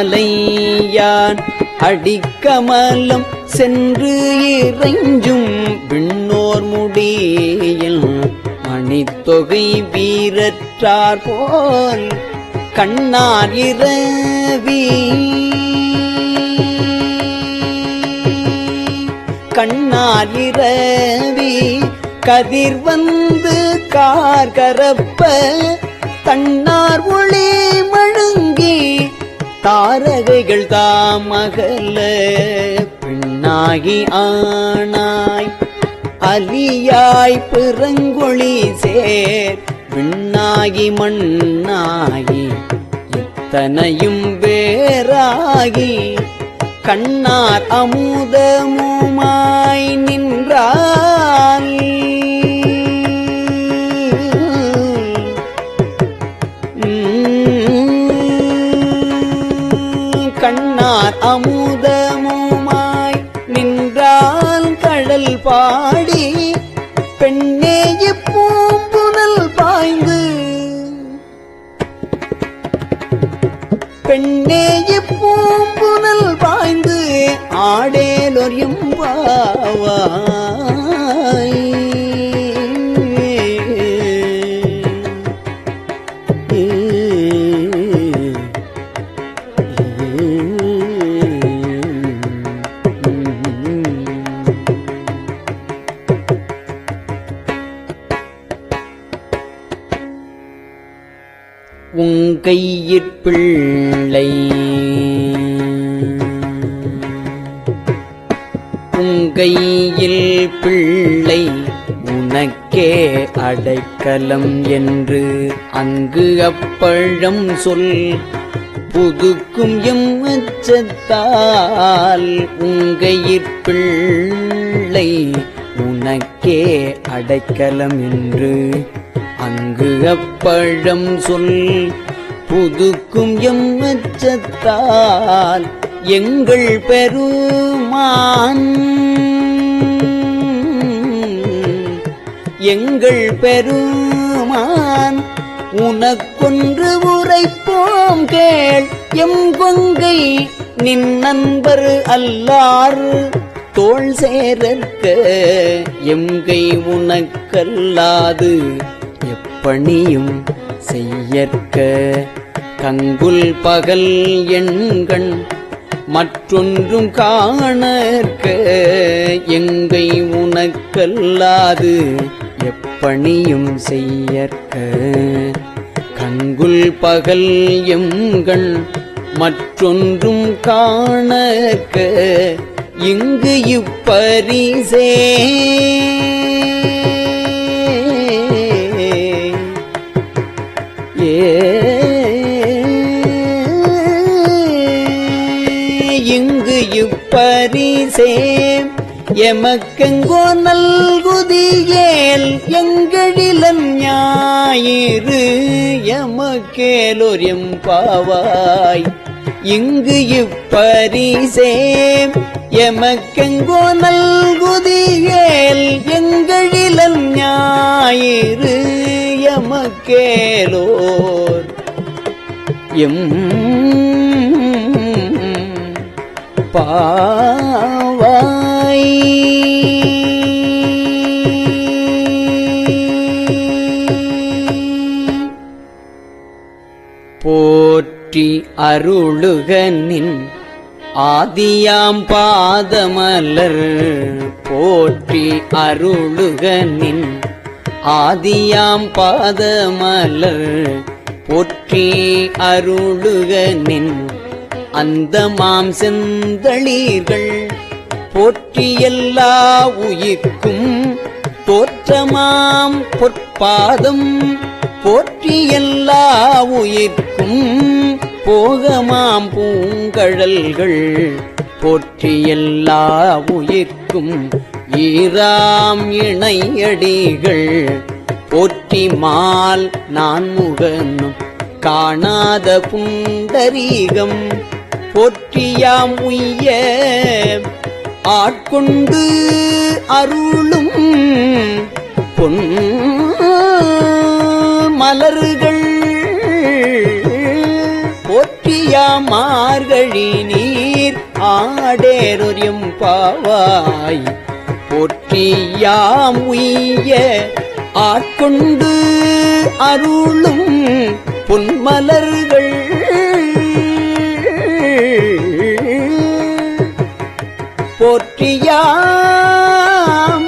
அண்ணாமலையான் அடிக்கமலம் சென்று இறைஞ்சும் விண்ணோர் முடியில் மணித்தொகை வீரற்றார் போல் கண்ணார் இரவி கண்ணார் இரவி கதிர் வந்து கார்கரப்ப தன்னார் ஒளி மழுங்கி தாரகைகள் தாமகல பெண்ணாகி ஆனாய் அலியாய் பிறங்கொழி சேர் விண்ணாகி மண்ணாகி இத்தனையும் வேறாகி கண்ணார் அமுதமுமாய் நின்றான் கண்ணார் அமுதமுமாய் நின்றால் கடல் பாடி பெண்ணே பூம்புனல் பாய்ந்து பெண்ணே பூம்புனல் பாய்ந்து ஆடேலோர் எம்பாவாய். உங்கையிற்பிள்ளை உங்கையில் பிள்ளை உனக்கே அடைக்கலம் என்று அங்கு அப்பழம் சொல் புதுக்கும் எம் அச்சத்தால் உங்கையிற்பிள்ளை உனக்கே அடைக்கலம் என்று அங்கு அப்பழம் சொல் புதுக்கும் எம் அச்சத்தால் எங்கள் பெருமான் எங்கள் பெருமான் உனக்கொன்று உரைப்போம் கேள் எம் கொங்கை நின் நண்பர் அல்லார் தோள் சேரற்க எம்கை உனக்கல்லாது எப்பணியும் செய்யற்க கங்குல் பகல் எண்கண் மற்றொன்றும் காணற்க எங்கை உனக்கல்லாது எப்பணியும் செய்யற்க கங்குல் பகல் எம்கண் மற்றொன்றும் காணற்க இங்கு இப்பரிசே இங்கு இப்பரிசே எமக்கெங்கோ நல்குதியேல் எங்களிலன் ஞாயிறு எமக்கேலோர் எம்பாவாய். இங்கு இப்பரிசே எமக்கெங்கோ நல்குதியேல் எங்களிலன் ஞாயிறு எமக்கேலோர் எம் பாவாய். போற்றி போற்றி அருளுகனின் ஆதியாம் பாதமலர் போற்றி அருளுகனின் ஆதியாம் பாதமலர் போற்றி அருளுகனின் அந்தமாம் செந்தளீர்கள் போற்றி எல்லா உயிர்க்கும் தோற்றமாம் பொற்பாதம் போற்றி எல்லா உயிர்க்கும் போகமாம் பூங்கழல்கள் போற்றி எல்லா உயிர்க்கும் ஈராம் இணையடிகள் போற்றி மால் நான்முகனும் காணாத புண்டரீகம் போற்றியாம் உய்ய ஆட்கொண்டு அருளும் பொன் மலர்கள் போற்றியாம் மார்கழி நீர் ஆடேரொரியம் பாவாய் போற்றியாம் உய்ய ஆட்கொண்டு அருளும் பொன்மலர்கள் போற்றியாம்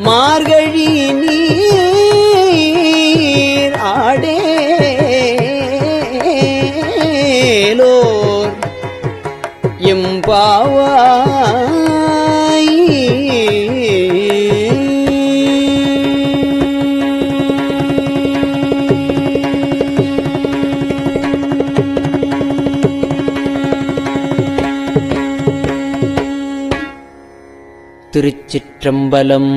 மார்கழி நீர் ஆடேலோர் எம்பாவாய் திருச்சிற்றம்பலம்.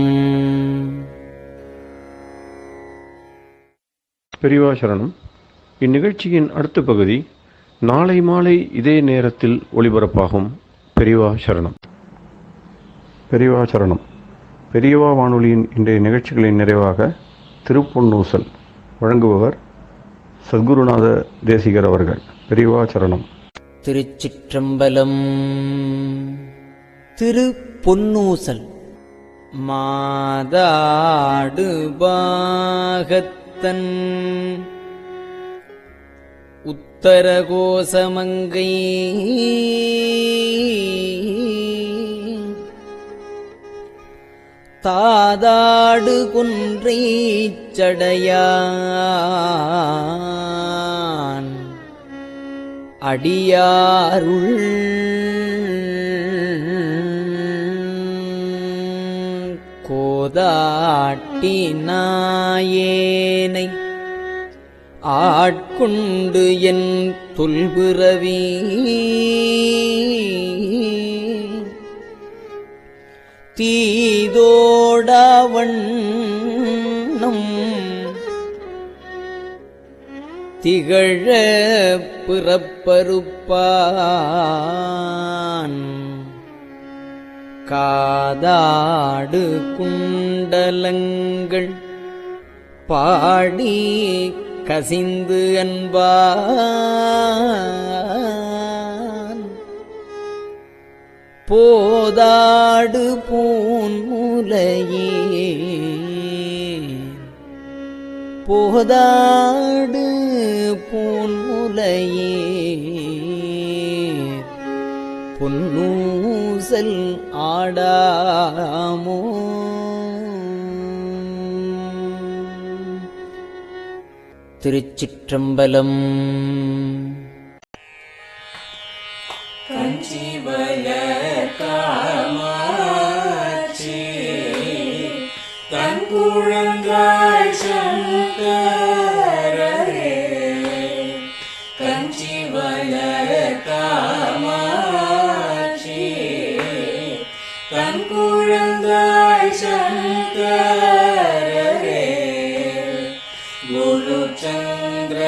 பெரியவா சரணம். இந்நிகழ்ச்சியின் அடுத்த பகுதி நாளை மாலை இதே நேரத்தில் ஒளிபரப்பாகும். பெரியவா சரணம். பெரியவா சரணம். பெரியவா வானொலியின் இன்றைய நிகழ்ச்சிகளின் நிறைவாக திருப்பொன்னூசல் வழங்குபவர் சத்குருநாத தேசிகர் அவர்கள். பெரியவா சரணம். திருச்சிற்றம்பலம். திருப்பொன்னூசல். மாதாடு பாகத்தன் உத்தரகோசமங்கை தாதாடு குன்றை சடையான் அடியாருள் கோதாட்டி நாயேனை ஆட்கொண்டு என் தொல்பிறவி தீதோடவண்ணம் திகழ பிறப்பறுப்பான் காதாடு குண்டலங்கள் பாடி கசிந்து அன்பான் போதாடு பூன்முலையே போதாடு பூன்முலையே பொன்னூசல் ஆடாமோ. திருச்சிற்றம்பலம். காமாட்சி தன் குழந்தாய் சங்கரரே கஞ்சி வளர் காமாட்சி தன் குழந்தாய் சங்கரரே குரு சந்திரசேகரரே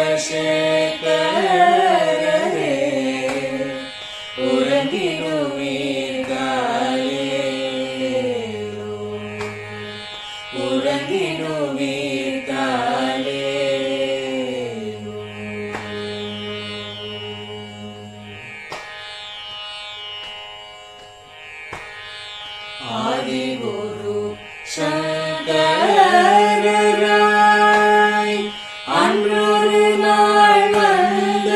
ஆதிகுரு சங்கரராய் அன்றொரு நாள் வந்த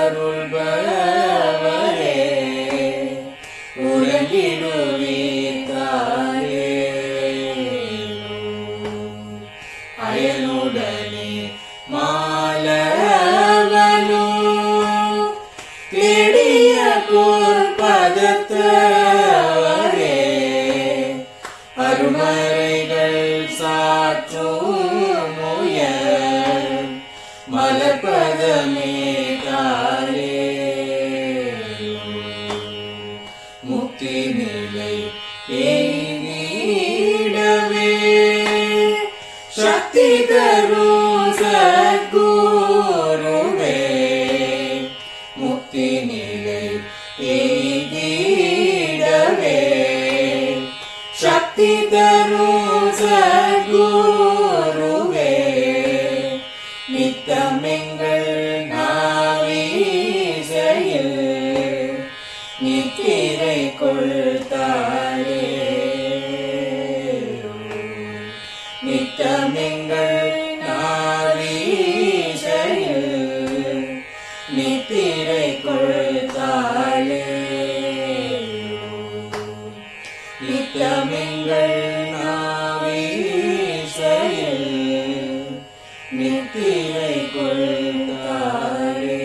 அருள்பவரே உறங்கிடுவீத்தாயே அயனுடனே மாலவனோ தேடிய பொற்பதத்தவரே அருமறைகள் சாற்றும் முயல் மலர்பதமே தாரே முக்தி நிலை எய்திடவே சக்தி தரும் சத்குருவே முக்தி நிலை எய்திடவே சக்தி தரும் சத்குருவே நித்தமெங்கள் நாவீசையில் நித்திரை கொள்தாயே நித்தமெங்கள் நாவீசையில் நித்திரை கொள்தாயே நித்தமெங்கள் நாவீசையில் நித்திரை கொள்தாயே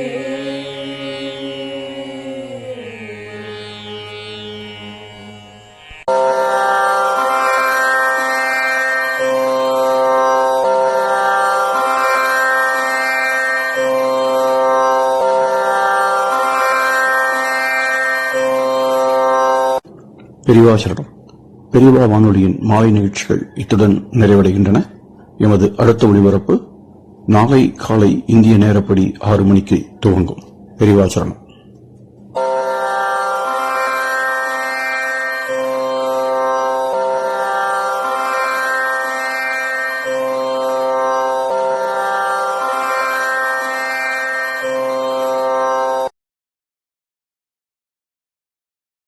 பெரியவா சரணம். பெரியவா வானொலியின் மாலை நிகழ்ச்சிகள் இத்துடன் நிறைவடைகின்றன. எமது அடுத்த ஒளிபரப்பு நாளை காலை இந்திய நேரப்படி 6 மணிக்கு துவங்கும். பெரியவா சரணம்.